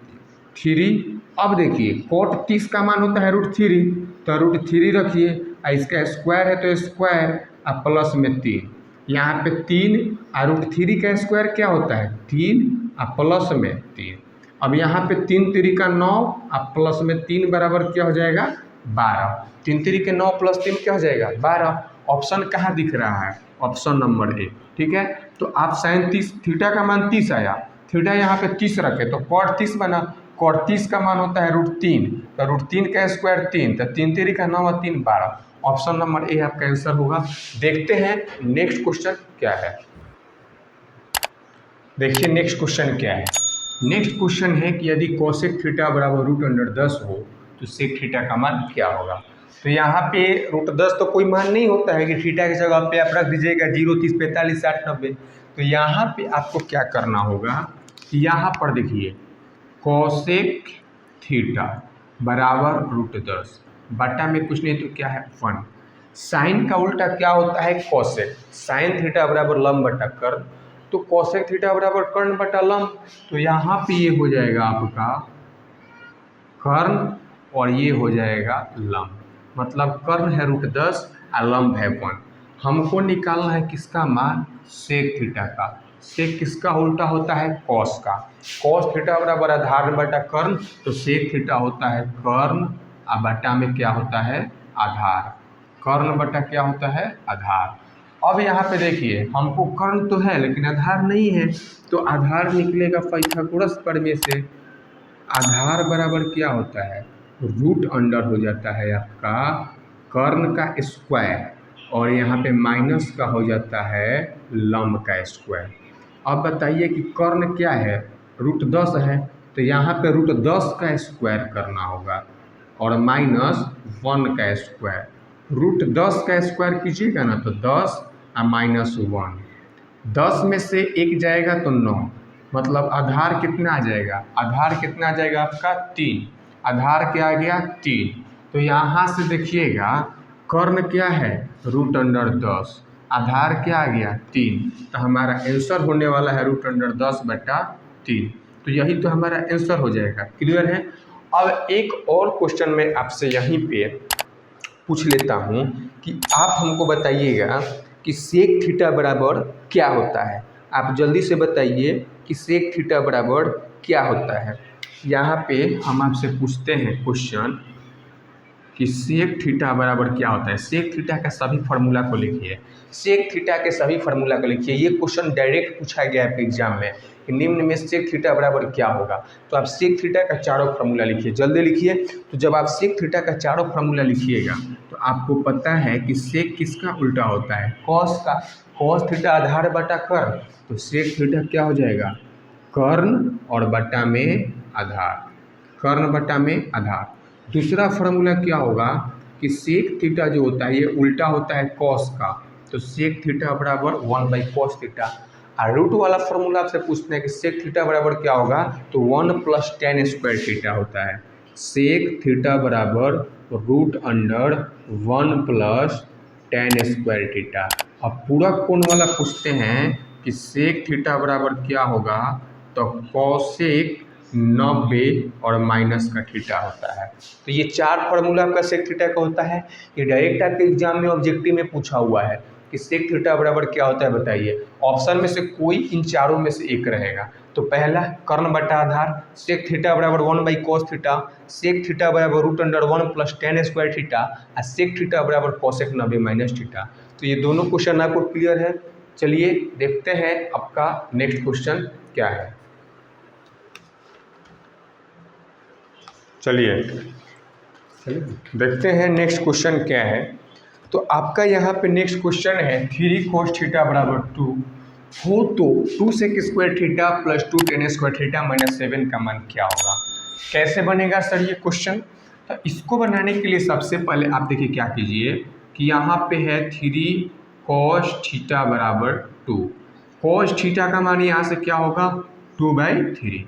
3। अब देखिए कॉट 30 का मान होता है √3, तो √3 रखिए, इसका स्क्वायर है तो स्क्वायर, अब प्लस में 3, यहाँ पे 3 और √3 का स्क्वायर क्या होता है 3, अब प्लस में 3। अब यहाँ पे 3 3 का 9, अब प्लस में 3 बराबर क्या हो जाएगा 12। 3 3 के 9 प्लस 3 क्या हो जाएगा 12। ऑप्शन कहाँ दिख रहा है, ऑप्शन नंबर ए। ठीक है, तो आप साइन 30, थीटा का मान 30 आया, थीटा यहाँ पे 30 रखे तो कॉट 30 बना। कॉट 30 का मान होता है √3, तो √3 का स्क्वायर 3, तो 3 3 का 9 और 3 12। ऑप्शन नंबर ए आपका आंसर होगा। देखते हैं नेक्स्ट क्वेश्चन क्या है। देखिए नेक्स्ट क्वेश्चन क्या है। नेक्स्ट क्वेश्चन है कि यदि कोसेक थीटा बराबर √10 हो तो सेक थीटा का मान क्या होगा। तो यहाँ पे √10 तो कोई मान नहीं होता है कि थीटा की जगह पे आप रख दीजिएगा 0, 30, 45, 60, 90। तो यहाँ पे आपको क्या करना होगा कि यहाँ पर देखिए कोसेक थीटा बराबर √10 बटा में कुछ नहीं तो क्या है 1। साइन का उल्टा क्या होता है कोसेक, साइन थीटा बराबर लंब बटा कर्ण, तो कोसेक थीटा बराबर कर्ण बटा लंब। तो यहाँ पे ये हो जाएगा आपका कर्ण और ये हो जाएगा लंब, मतलब कर्ण है √10 और लंब है 1। हमको निकालना है किसका मान, सेक थीटा का। सेक किसका उल्टा होता है कॉस का। कॉस थीटा बराबर आधार बटा कर्ण, तो सेक थीटा होता है कर्ण बटा में क्या होता है आधार, कर्ण बटा क्या होता है आधार। अब यहाँ पे देखिए हमको कर्ण तो है लेकिन आधार नहीं है, तो आधार निकलेगा पाइथागोरस प्रमेय से। आधार बराबर क्या होता है रूट अंडर हो जाता है आपका कर्ण का स्क्वायर, और यहाँ पे माइनस का हो जाता है लंब का स्क्वायर। अब बताइए कि कर्ण क्या है, रूट 10 है, तो यहाँ पे रूट 10 का स्क्वायर करना होगा और माइनस 1 का स्क्वायर। रूट 10 का स्क्वायर कीजिएगा ना तो 10 और माइनस 1, 10 में से 1 जाएगा तो 9, मतलब आधार कितना आ जाएगा, आधार कितना आ जाएगा आपका 3, आधार क्या आ गया 3। तो यहाँ से देखिएगा कर्ण क्या है रूट अंडर 10, आधार क्या आ गया 3, तो हमारा आंसर होने वाला है रूट अंडर 10/3। तो यही तो हमारा आंसर हो जाएगा। क्लियर है। अब एक और क्वेश्चन मैं आपसे यहीं पे पूछ लेता हूँ कि आप हमको बताइएगा कि सेक थीटा बराबर क्या होता है। आप जल्दी से बताइए कि सेक थीटा बराबर क्या होता है। यहाँ पे हम आपसे पूछते हैं क्वेश्चन कि सेक थीटा बराबर क्या होता है। सेक थीटा का सभी फार्मूला को लिखिए, सेक थीटा के सभी फार्मूला को लिखिए। ये क्वेश्चन डायरेक्ट पूछा गया है एग्जाम में कि निम्न में सेक थीटा बराबर क्या होगा, तो आप सेक थीटा का चारों फार्मूला लिखिए, जल्दी लिखिए। तो जब आप सेक थीटा का चारों फार्मूला लिखिएगा तो आपको पता है कि सेक किसका उल्टा होता है कॉस का। कॉस थीटा आधार बटा कर्ण, तो सेक थीटा क्या हो जाएगा कर्ण और बटा में आधार, कर्ण बटा में आधार। दूसरा फार्मूला क्या होगा कि सेक थीटा जो होता है ये उल्टा होता है कॉस का, तो सेक थीटा बराबर 1/cos थीटा। और रूट वाला फार्मूला आपसे पूछते हैं कि सेक थीटा बराबर क्या होगा, तो 1 + tan स्क्वायर थीटा होता है। सेक थीटा बराबर root under 1 + tan square theta. अब पूरा कोण वाला पूछते हैं कि सेक थीटा बराबर क्या होगा, तो कॉसेक 90 और माइनस का थीटा होता है। तो ये 4 फार्मूला आपका सेक थीटा का होता है। ये डायरेक्ट आपके एग्जाम में ऑब्जेक्टिव में पूछा हुआ है कि सेक थीटा बराबर क्या होता है बताइए। ऑप्शन में से कोई इन चारों में से एक रहेगा। तो पहला कर्ण बटा आधार, सेक थीटा बराबर 1/cos थीटा, सेक थीटा बराबर root under 1 + tan square theta, और सेक थीटा बराबर कॉसेक 90 माइनस थीटा। तो ये दोनों क्वेश्चन आपको क्लियर है। चलिए देखते हैं आपका नेक्स्ट क्वेश्चन क्या है। चलिए देखते हैं नेक्स्ट क्वेश्चन क्या है। तो आपका यहाँ पे नेक्स्ट क्वेश्चन है 3 cos थीटा बराबर 2 हो तो 2 sec square theta + 2 tan square theta - 7 का मान क्या होगा। कैसे बनेगा सर ये क्वेश्चन। तो इसको बनाने के लिए सबसे पहले आप देखिए क्या कीजिए कि यहाँ पे है 3 cos थीटा बराबर 2। cos थीटा का मान यहाँ से क्या होगा 2/3।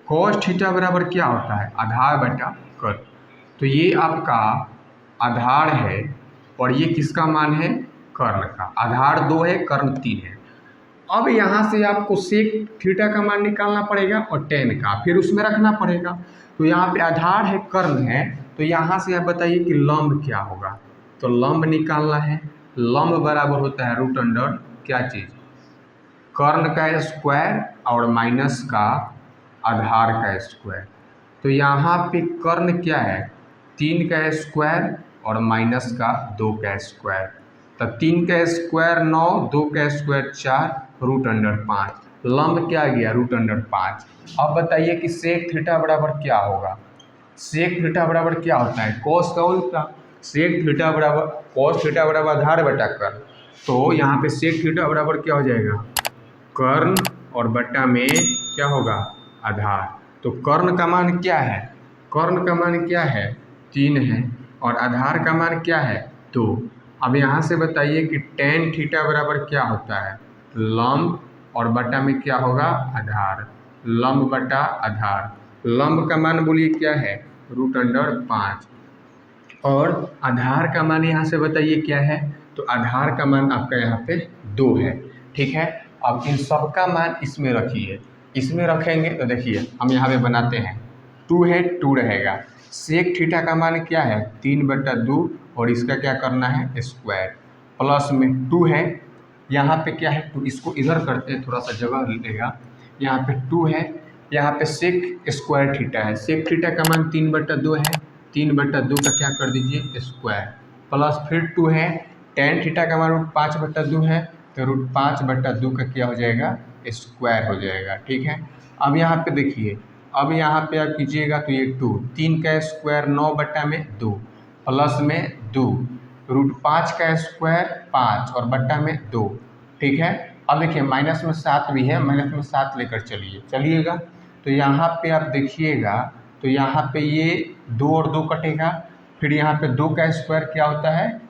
cos थीटा बराबर क्या होता है आधार बटा कर्ण, तो ये आपका आधार है और ये किसका मान है कर्ण का। आधार 2 है कर्ण 3 है। अब यहाँ से आपको सेक थीटा का मान निकालना पड़ेगा और tan का फिर उसमें रखना पड़ेगा। तो यहाँ पे आधार है कर्ण है, तो यहाँ से आप बताइए कि लंब क्या होगा। तो लंब निकालना है, लंब बराबर होता है रूट अंडर क्या चीज़ कर्ण का स्क्वायर और माइनस का आधार का स्क्वायर। तो यहाँ पे कर्ण क्या है 3 का स्क्वायर और माइनस का 2 का स्क्वायर। तो 3 का स्क्वायर 9, 2 का स्क्वायर 4, रूट अंडर 5। लंब क्या गया रूट अंडर 5। अब बताइए कि सेक थीटा बराबर क्या होगा। सेक थीटा बराबर क्या होता है कॉस का उल्टा। सेक थीटा बराबर कॉस थीटा बराबर आधार बटा कर्ण, तो यहाँ पे सेक थीटा बराबर क्या हो जाएगा कर्ण और बटा में क्या होगा आधार। तो कर्ण का मान क्या है, कर्ण का मान क्या है 3 है और आधार का मान क्या है 2। अब यहाँ से बताइए कि tan थीटा बराबर क्या होता है लंब और बटा में क्या होगा आधार, लंब बटा आधार। लंब का मान बोलिए क्या है रूट अंडर 5 और आधार का मान यहाँ से बताइए क्या है, तो आधार का मान आपका यहाँ पे 2 है। ठीक है, अब इन सब का मान इसमें रखिए, इसमें रखेंगे तो देखिए हम यहाँ पे बनाते हैं 2 है 2 रहेगा। सेक थीटा का मान क्या है 3/2 और इसका क्या करना है स्क्वायर, प्लस में 2 है यहाँ पे क्या है 2, इसको इधर करते हैं थोड़ा सा जगह लेगा। यहाँ पे 2 है, यहाँ पे सेक स्क्वायर थीटा है, सेक थीटा का मान 3/2 है 3/2 का क्या कर दीजिए स्क्वायर, प्लस फिर 2 है, tan थीटा का मान √5/2 है, तो √5/2 का क्या हो जाएगा स्क्वायर हो जाएगा। ठीक है, अब यहाँ पे देखिए, अब यहाँ पे आप कीजिएगा तो ये 2, 3 का स्क्वायर 9/2 प्लस में 2, √5 का स्क्वायर 5 और बट्टा में 2। ठीक है, अब देखिए माइनस में 7 भी है, माइनस में 7 लेकर चलिएगा। तो यहाँ पे आप देखिएगा तो यहाँ पे ये 2 और 2 कटेगा, फिर यहाँ पे 2 का स्क्वायर क्या होता है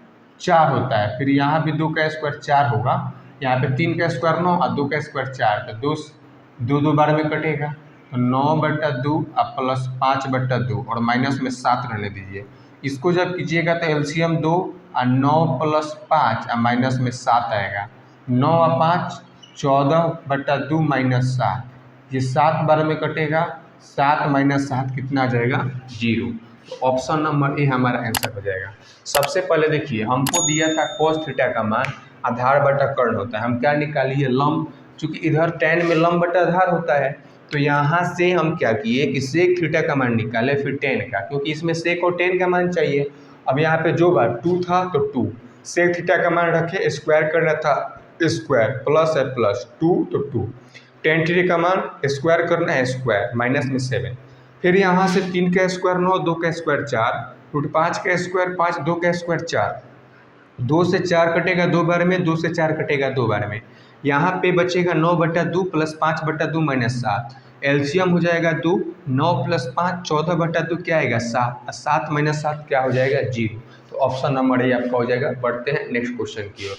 4 होता है, फिर यहाँ भी 2 का स्क्वायर 4 होगा, यहाँ पे 3 का स्क्वायर 9 और 2 का स्क्वायर 4, तो 2 बार में कटेगा, तो 9/2 और प्लस 5/2 और माइनस में 7 रहने दीजिए। इसको जब कीजिएगा तो एलसीएम 2 और 9 + 5 और माइनस में 7 आएगा, 9 और 5 14/2 - 7, ये 7 बार में कटेगा, 7 - 7 कितना आ जाएगा 0। तो ऑप्शन नंबर ए हमारा आंसर हो जाएगा। सबसे पहले देखिए हमको दिया था cos थीटा का मान आधार बटा कर्ण होता है, हम क्या निकालिए लंब, चूँकि इधर tan में लंब बटा आधार होता है, तो यहाँ से हम क्या किए कि सेक थीटा का मान निकाले फिर tan का, क्योंकि इसमें सेक और tan का मान चाहिए। अब यहाँ पे जो बार 2 था तो 2, सेक थीटा का मान रखे, स्क्वायर करना था स्क्वायर, प्लस है प्लस 2 तो 2, tan थीटा का मान स्क्वायर करना है स्क्वायर, माइनस में 7, फिर यहाँ से 3 का स्क्वायर 9, 2 का स्क्वायर 4, √5 का स्क्वायर 5, 2 का स्क्वायर 4, 2 से 4 कटेगा 2 बार में, 2 से 4 कटेगा 2 बार में, यहाँ पे बचेगा 9/2 प्लस 5/2 माइनस 7, एलसीएम हो जाएगा 2, 9 + 5 14/2 क्या आएगा 7, 7 - 7 क्या हो जाएगा 0। तो ऑप्शन नंबर ए आपका हो जाएगा। बढ़ते हैं नेक्स्ट क्वेश्चन की ओर।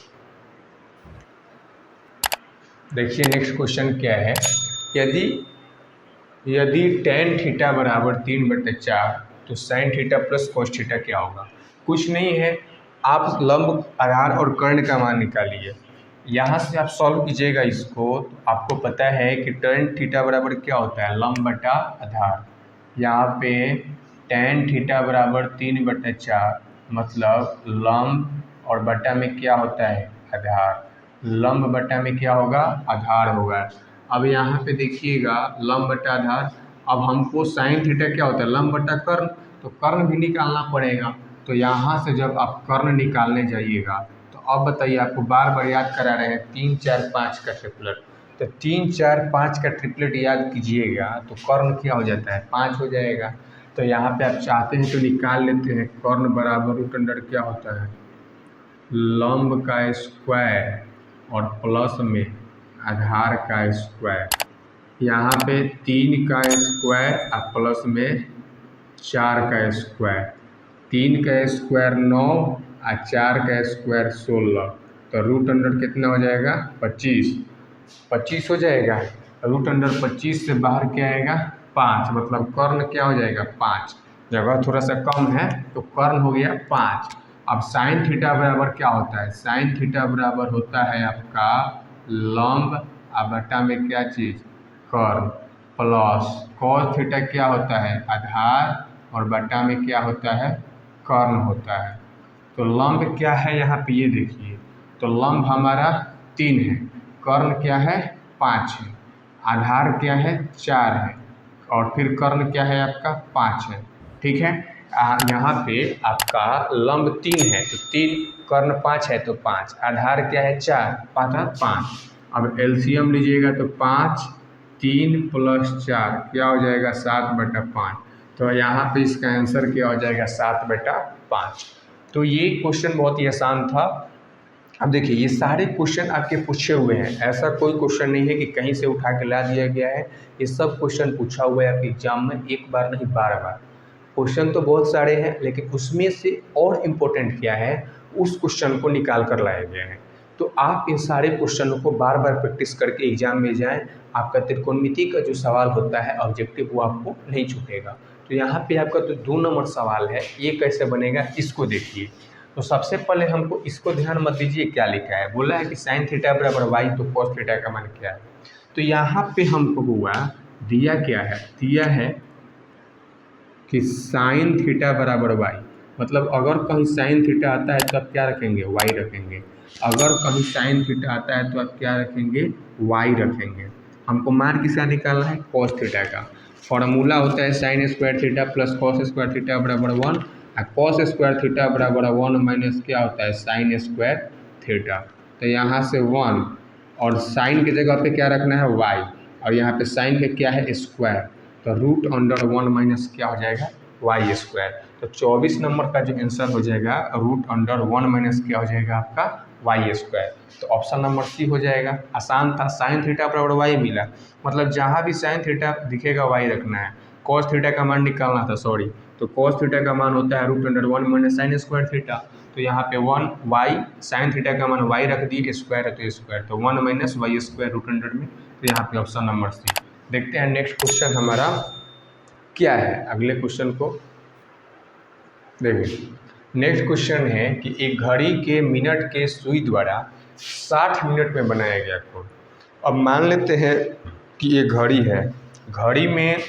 देखिए नेक्स्ट क्वेश्चन क्या है, यदि tan थीटा बराबर 3/4 तो sin theta plus cos theta क्या होगा। कुछ नहीं है, आप लंब आधार और कर्ण का मान निकालिए, यहाँ से आप सॉल्व कीजिएगा इसको, तो आपको पता है कि tan थीटा बराबर क्या होता है लंब बटा आधार, यहाँ पे tan थीटा बराबर 3/4 मतलब लंब और बटा में क्या होता है आधार, लंब बटा में क्या होगा आधार होगा। अब यहाँ पे देखिएगा लंब बटा आधार, अब हमको sin थीटा क्या होता है लंब बटा कर्ण, तो कर्ण भी निकालना पड़ेगा, तो यहाँ से जब आप कर्ण निकालने जाइएगा तो अब बताइए, आपको बार बार याद करा रहे हैं 3 4 5 का ट्रिपलेट, तो 3 4 5 का ट्रिपलेट याद कीजिएगा तो कर्ण क्या हो जाता है 5 हो जाएगा। तो यहाँ पे आप चाहते हैं तो निकाल लेते हैं, कर्ण बराबर √अंडर क्या होता है लंब का स्क्वायर और प्लस में आधार का स्क्वायर, यहाँ पे 3 का स्क्वायर और प्लस में 4 का स्क्वायर, 3 का स्क्वायर 9 और 4 का स्क्वायर 16, तो √अंडर कितना हो जाएगा 25 हो जाएगा, √25 से बाहर क्या आएगा 5, मतलब कर्ण क्या हो जाएगा 5, जगह थोड़ा सा कम है तो कर्ण हो गया 5। अब sin थीटा बराबर क्या होता है, sin थीटा बराबर होता है आपका लंब और बटा में क्या चीज़ कर्ण, प्लस cos थीटा क्या होता है आधार और बटा में क्या होता है कर्ण होता है। तो लंब क्या है यहाँ पे ये देखिए, तो लंब हमारा 3 है, कर्ण क्या है 5 है, आधार क्या है 4 है और फिर कर्ण क्या है आपका 5 है। ठीक है, यहाँ पे आपका लंब 3 है तो 3, कर्ण 5 है तो 5, आधार क्या है 4, 5। अब एलसीएम लीजिएगा तो 5, 3 + 4 क्या हो जाएगा 7/5, तो यहाँ पे इसका आंसर क्या हो जाएगा 7/5। तो ये क्वेश्चन बहुत ही आसान था। अब देखिए ये सारे क्वेश्चन आपके पूछे हुए हैं, ऐसा कोई क्वेश्चन नहीं है कि कहीं से उठा के ला दिया गया है, ये सब क्वेश्चन पूछा हुआ है आपके एग्जाम में, एक बार नहीं 12 बार। क्वेश्चन तो बहुत सारे हैं लेकिन उसमें से और इम्पोर्टेंट क्या है उस क्वेश्चन को निकाल कर लाए गए हैं। तो आप इन सारे क्वेश्चनों को बार बार प्रैक्टिस करके एग्जाम में जाएं, आपका त्रिकोणमिति का जो सवाल होता है ऑब्जेक्टिव वो आपको नहीं छूटेगा। तो यहाँ पे आपका तो 2 नंबर सवाल है, ये कैसे बनेगा इसको देखिए। तो सबसे पहले हमको इसको ध्यान मत दीजिए क्या लिखा है, बोला है कि sin थीटा बराबर y, तो cos थीटा का मान क्या है। तो यहाँ पे हमको हुआ दिया क्या है, दिया है कि sin थीटा बराबर y, मतलब अगर कहीं sin थीटा आता है तो आप क्या रखेंगे y रखेंगे, अगर कहीं sin थीटा आता है तो आप क्या रखेंगे y रखेंगे। हमको मान किसका निकालना है cos थीटा का, फॉर्मूला होता है sine square theta plus cos square theta बराबर 1 और कॉस स्क्वायर थीटा बराबर 1 माइनस क्या होता है साइन स्क्वायर थीटा। तो यहाँ से 1 और साइन की जगह पे क्या रखना है y और यहाँ पे साइन के क्या है स्क्वायर, तो रूट अंडर 1 माइनस क्या हो जाएगा y स्क्वायर। तो 24 नंबर का जो आंसर हो जाएगा रूट अंडर 1 माइनस क्या हो जाएगा आपका y स्क्वायर। तो ऑप्शन नंबर सी हो जाएगा। आसान था, साइन थीटा बराबर y मिला, मतलब जहाँ भी साइन थीटा दिखेगा y रखना है। कॉस थीटा का मान निकालना था, सॉरी, तो कॉस थीटा का मान होता है root under 1 minus sine square theta. तो यहाँ पे 1 y साइन थीटा का मान y रख दिए, स्क्वायर है तो स्क्वायर, तो 1 minus Y square root under में। तो यहाँ पे ऑप्शन नंबर सी। देखते हैं नेक्स्ट क्वेश्चन हमारा क्या है। अगले क्वेश्चन को देखिए, नेक्स्ट क्वेश्चन है कि एक घड़ी के मिनट के सुई द्वारा 60 मिनट में बनाया गया कोण। अब मान लेते हैं कि ये घड़ी है, घड़ी में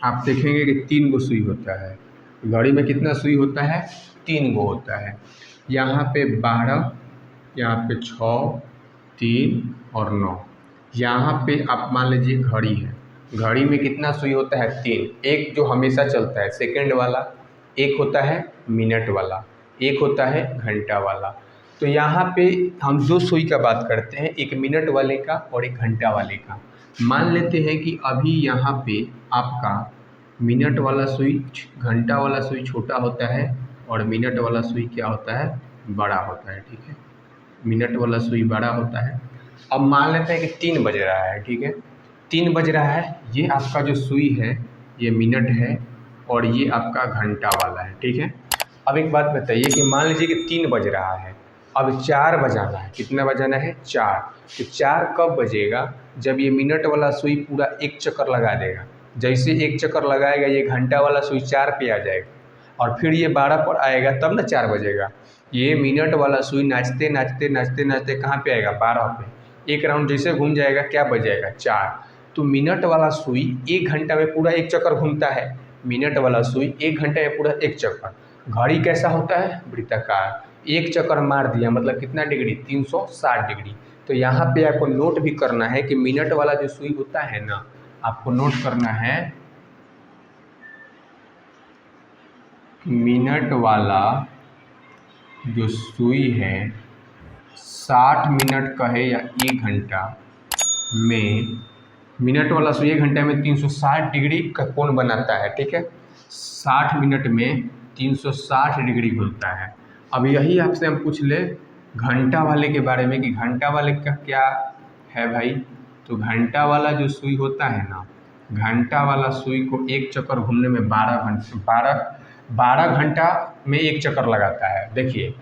आप देखेंगे कि 3 गो सुई होता है। घड़ी में कितना सुई होता है 3 गो होता है। यहाँ पे 12, यहाँ पे 6, 3 और 9। यहाँ पे आप मान लीजिए घड़ी है, घड़ी में कितना सुई होता है 3, एक जो हमेशा चलता है सेकंड वाला, एक होता है मिनट वाला, एक होता है घंटा वाला। तो यहाँ पे हम 2 सुई का बात करते हैं, एक मिनट वाले का और एक घंटा वाले का। मान लेते हैं कि अभी यहाँ पे आपका मिनट वाला सुई, घंटा वाला सुई छोटा होता है और मिनट वाला सुई क्या होता है बड़ा होता है, ठीक है, मिनट वाला सुई बड़ा होता है। अब मान लेते हैं कि 3 बज रहा है, ठीक है, 3 बज रहा है, ये आपका जो सुई है ये मिनट है और ये आपका घंटा वाला है, ठीक है। अब एक बात बताइए कि मान लीजिए कि 3 बज रहा है, अब 4 बजाना है, कितना बजाना है 4। तो 4 कब बजेगा जब ये मिनट वाला सुई पूरा एक चक्कर लगा देगा। जैसे एक चक्कर लगाएगा ये घंटा वाला सुई 4 पे आ जाएगा और फिर ये 12 पर आएगा, तब ना 4 बजेगा। ये मिनट वाला सुई नाचते नाचते नाचते नाचते कहाँ पे आएगा 12 पे, एक राउंड जैसे घूम जाएगा क्या बज जाएगा 4। तो मिनट वाला सुई 1 घंटा में पूरा एक चक्कर घूमता है, मिनट वाला सुई 1 घंटे में पूरा एक चक्कर। घड़ी कैसा होता है वृत्ताकार, एक चक्कर मार दिया मतलब कितना डिग्री 360 डिग्री। तो यहाँ पे आपको नोट भी करना है कि मिनट वाला जो सुई होता है ना, आपको नोट करना है मिनट वाला जो सुई है 60 मिनट कहे या 1 घंटा में, मिनट वाला सुई 1 घंटे में 360 डिग्री का कोण बनाता है, ठीक है, 60 मिनट में 360 डिग्री घूमता है। अब यही आपसे हम पूछ ले घंटा वाले के बारे में कि घंटा वाले का क्या है भाई। तो घंटा वाला जो सुई होता है ना, घंटा वाला सुई को एक चक्कर घूमने में 12 घंटा में एक चक्कर लगाता है। देखिए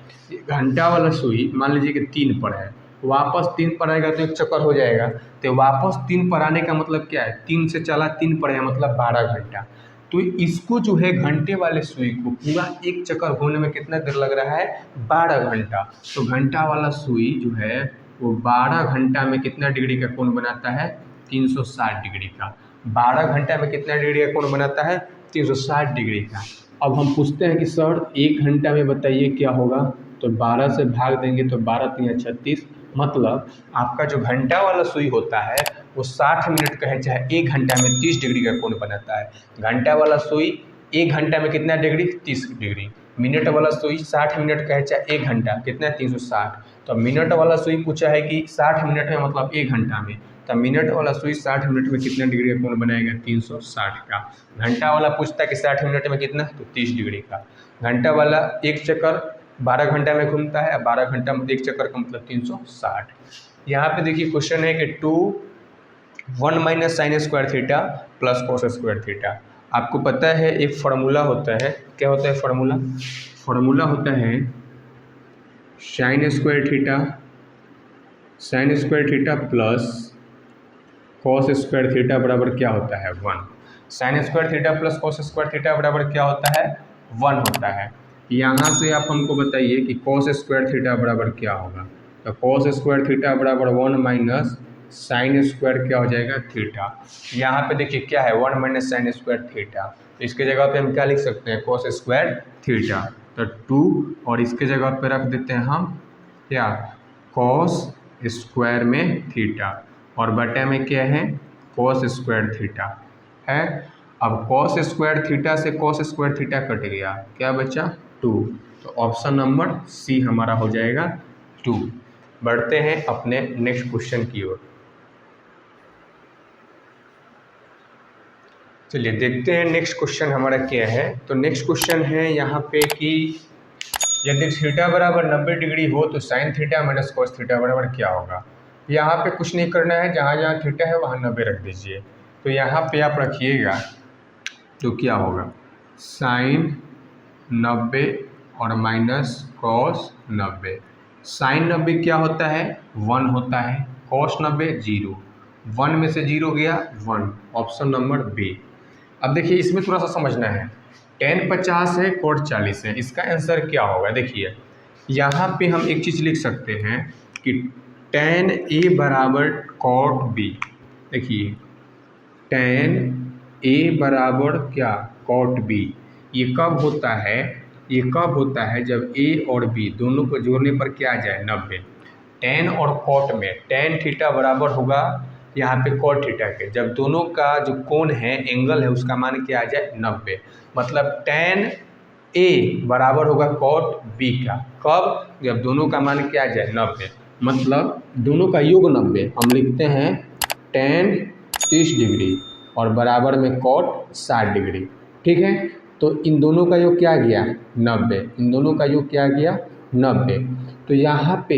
घंटा वाला सुई मान लीजिए कि 3 पर है, वापस 3 पर आएगा तो एक चक्कर हो जाएगा, तो वापस 3 पर आने का मतलब क्या है, 3 से चला 3 पर है मतलब 12 घंटा। तो इसको जो है घंटे वाले सुई को पूरा एक चक्कर घूमने में कितना देर लग रहा है 12 घंटा। तो घंटा वाला सुई जो है वो 12 घंटा में कितना डिग्री का कोण बनाता है 360 डिग्री का। 12 घंटा में कितना डिग्री का कोण बनाता है 360 डिग्री का। अब हम पूछते हैं कि सर 1 घंटा में बताइए क्या होगा, तो 12 से भाग देंगे तो 12 3 36, मतलब आपका जो घंटा वाला सुई होता है वो 60 मिनट कहे चाहे 1 घंटा में 30 डिग्री का कोण बनाता है। घंटा वाला सुई 1 घंटा में कितना डिग्री 30 डिग्री, मिनट वाला सुई 60 मिनट कहे चाहे 1 घंटा कितना 360। तो मिनट वाला सुई पूछा है कि 60 मिनट में मतलब 1 घंटा में, तो मिनट वाला सुई 60 मिनट में कितना डिग्री का कोण बनाएगा 360 का। घंटा वाला पूछता है कि 60 मिनट में कितना, तो 30 डिग्री का। घंटा वाला एक चक्कर 12 घंटा में घूमता है, 12 घंटा में एक चक्कर का मतलब 360। यहाँ पे देखिए क्वेश्चन है कि 1 minus sine square theta plus cos square theta. आपको पता है एक फार्मूला होता है, क्या होता है फार्मूला, फार्मूला होता है sine square theta plus cos square theta बराबर क्या होता है 1। Sign square theta plus cos square theta बराबर क्या होता है 1 होता है। यहाँ से आप हमको बताइए कि कॉस स्क्वायर थीटा बराबर क्या होगा, तो कॉस स्क्वायर थीटा बराबर 1 माइनस साइन स्क्वायर क्या हो जाएगा थीटा। यहाँ पे देखिए क्या है 1 माइनस साइन स्क्वायर थीटा, तो इसके जगह पे हम क्या लिख सकते हैं कॉस स्क्वायर थीटा, तो 2 और इसके जगह पे रख देते हैं हम क्या कॉस स्क्वायर में थीटा और बटे में क्या है कॉस स्क्वायर थीटा है। अब कॉस स्क्वायर थीटा से कॉस स्क्वायर थीटा कट गया, क्या बचा 2। तो ऑप्शन नंबर सी हमारा हो जाएगा 2। बढ़ते हैं अपने नेक्स्ट क्वेश्चन की ओर। चलिए देखते हैं नेक्स्ट क्वेश्चन हमारा क्या है। तो नेक्स्ट क्वेश्चन है यहाँ पे कि यदि थीटा बराबर 90 डिग्री हो तो sine theta minus cos theta बराबर क्या होगा। यहाँ पे कुछ नहीं करना है, जहाँ जहाँ थीटा है वहाँ 90 रख दीजिए। तो यहाँ पे आप रखिएगा तो क्या होगा, साइन 90 और माइनस कॉस 90। साइन 90 क्या होता है 1 होता है, कॉस 90 0, 1 में से 0 गया 1, ऑप्शन नंबर बी। अब देखिए इसमें थोड़ा सा समझना है, tan 50 है cot 40 है, इसका आंसर क्या होगा। देखिए यहाँ पे हम एक चीज़ लिख सकते हैं कि tan A बराबर cot B। देखिए tan A बराबर क्या cot B। ये कब होता है, ये कब होता है जब A और B दोनों को जोड़ने पर क्या आ जाए 90। tan और cot में tan थीटा बराबर होगा यहाँ पे cot थीटा के, जब दोनों का जो कोण है एंगल है उसका मान क्या आ जाए 90। मतलब tan A बराबर होगा cot B का, कब, जब दोनों का मान क्या आ जाए 90। मतलब दोनों का योग 90, हम लिखते हैं tan 30 डिग्री और बराबर में cot 60 डिग्री। ठीक है, तो इन दोनों का योग क्या आ गया 90, इन दोनों का योग क्या आ गया 90। तो यहाँ पे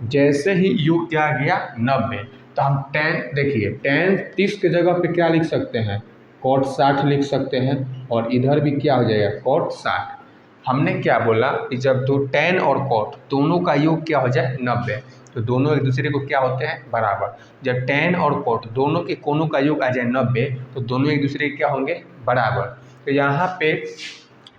जैसे ही योग क्या आ गया 90, तो हम tan, देखिए tan 30 के जगह पे क्या लिख सकते हैं cot 60 लिख सकते हैं, और इधर भी क्या हो जाएगा cot 60। हमने क्या बोला कि जब दो tan और cot दोनों का योग क्या हो जाए 90, तो दोनों एक दूसरे को क्या होते हैं बराबर। जब tan और cot दोनों के कोणों का योग आ जाए 90, तो दोनों एक दूसरे के क्या होंगे बराबर। तो यहाँ पे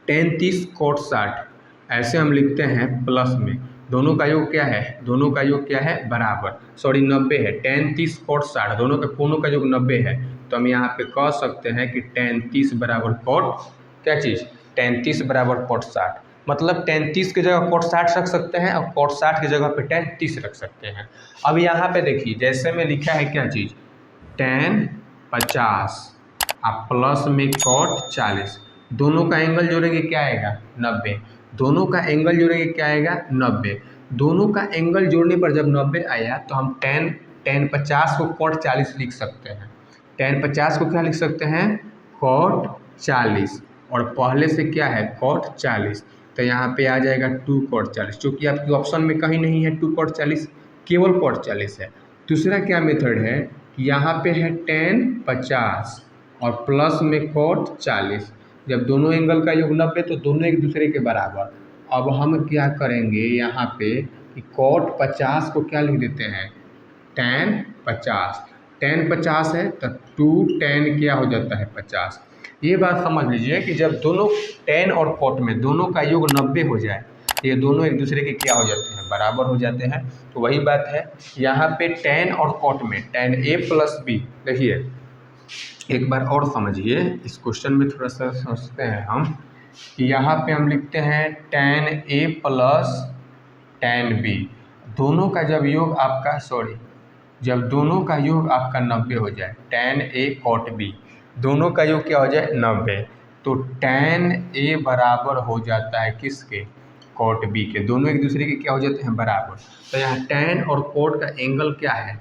tan 30 cot 60 ऐसे हम लिखते हैं प्लस में, दोनों का योग क्या है, दोनों का योग क्या है बराबर, सॉरी 90 है, tan 30 cot 60 दोनों का कोणों का योग 90 है। तो हम यहाँ पे कह सकते हैं कि tan 30 बराबर cot क्या चीज़, tan 30 बराबर cot 60। मतलब tan 30 की जगह cot 60 रख सकते हैं और cot 60 की जगह पे tan 30 रख सकते हैं। अब यहाँ पे देखिए जैसे में लिखा है क्या चीज़ tan 50 आप प्लस में cot 40, दोनों का एंगल जोड़ेंगे क्या आएगा 90, दोनों का एंगल जोड़ेंगे क्या आएगा 90। दोनों का एंगल जोड़ने पर जब 90 आया तो हम tan 50 को cot 40 लिख सकते हैं, tan 50 को क्या लिख सकते हैं cot 40, और पहले से क्या है cot 40, तो यहाँ पे आ जाएगा 2 cot 40, चूँकि आपके ऑप्शन में कहीं नहीं है 2 cot 40, केवल cot 40 है। दूसरा क्या मेथड है, यहाँ पे है tan 50 और प्लस में cot 40, जब दोनों एंगल का योग 90 तो दोनों एक दूसरे के बराबर। अब हम क्या करेंगे यहाँ पे कि cot 50 को क्या लिख देते हैं tan 50, tan 50 है तो 2 tan क्या हो जाता है 50। ये बात समझ लीजिए कि जब दोनों tan और cot में दोनों का योग 90 हो जाए, ये दोनों एक दूसरे के क्या हो जाते हैं बराबर हो जाते हैं। तो वही बात है यहाँ पे tan और cot में tan A प्लस B, देखिए एक बार और समझिए इस क्वेश्चन में थोड़ा सा समझते हैं हम कि यहाँ पे हम लिखते हैं tan A plus tan B, दोनों का जब योग आपका जब दोनों का योग आपका 90 हो जाए, tan A cot B दोनों का योग क्या हो जाए 90, तो tan A बराबर हो जाता है किसके cot B के, दोनों एक दूसरे के क्या हो जाते हैं बराबर। तो यहाँ tan और cot का एंगल क्या है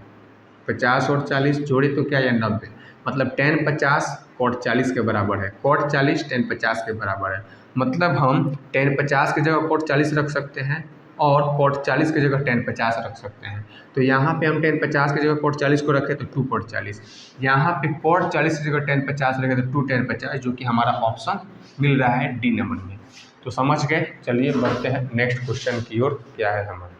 50 और 40 जोड़े तो क्या है 90, मतलब tan 50 cot 40 के बराबर है, cot 40 tan 50 के बराबर है। मतलब हम tan 50 की जगह cot 40 रख सकते हैं और cot 40 की जगह tan 50 रख सकते हैं। तो यहाँ पे हम tan 50 की जगह cot 40 को रखें तो 2 cot 40, यहाँ पे cot 40 की जगह tan 50 रखें तो 2 tan 50, जो कि हमारा ऑप्शन मिल रहा है डी नंबर में। तो समझ गए, चलिए बढ़ते हैं नेक्स्ट क्वेश्चन की ओर, क्या है हमारा।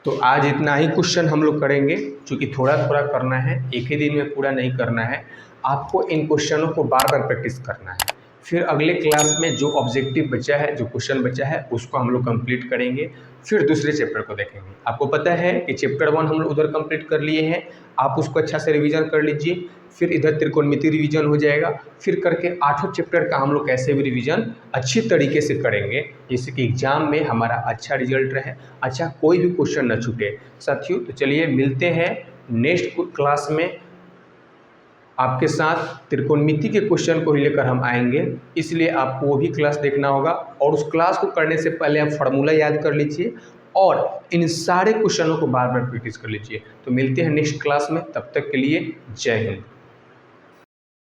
तो आज इतना ही क्वेश्चन हम लोग करेंगे, क्योंकि थोड़ा थोड़ा करना है, एक ही दिन में पूरा नहीं करना है। आपको इन क्वेश्चनों को बार बार प्रैक्टिस करना है। फिर अगले क्लास में जो ऑब्जेक्टिव बचा है, जो क्वेश्चन बचा है, उसको हम लोग कंप्लीट करेंगे, फिर दूसरे चैप्टर को देखेंगे। आपको पता है कि चैप्टर 1 हम लोग उधर कंप्लीट कर लिए हैं, आप उसको अच्छा से रिवीजन कर लीजिए। फिर इधर त्रिकोणमिति रिवीजन हो जाएगा, फिर करके 8 चैप्टर का हम लोग कैसे भी रिवीजन अच्छी तरीके से करेंगे, जिससे कि एग्जाम में हमारा अच्छा रिजल्ट रहे, अच्छा कोई भी क्वेश्चन न छूटे। साथियों तो चलिए मिलते हैं नेक्स्ट क्लास में। आपके साथ त्रिकोणमिति के क्वेश्चन को ही लेकर हम आएंगे, इसलिए आपको वो भी क्लास देखना होगा। और उस क्लास को करने से पहले आप फार्मूला याद कर लीजिए और इन सारे क्वेश्चनों को बार बार प्रैक्टिस कर लीजिए। तो मिलते हैं नेक्स्ट क्लास में, तब तक के लिए जय हिंद।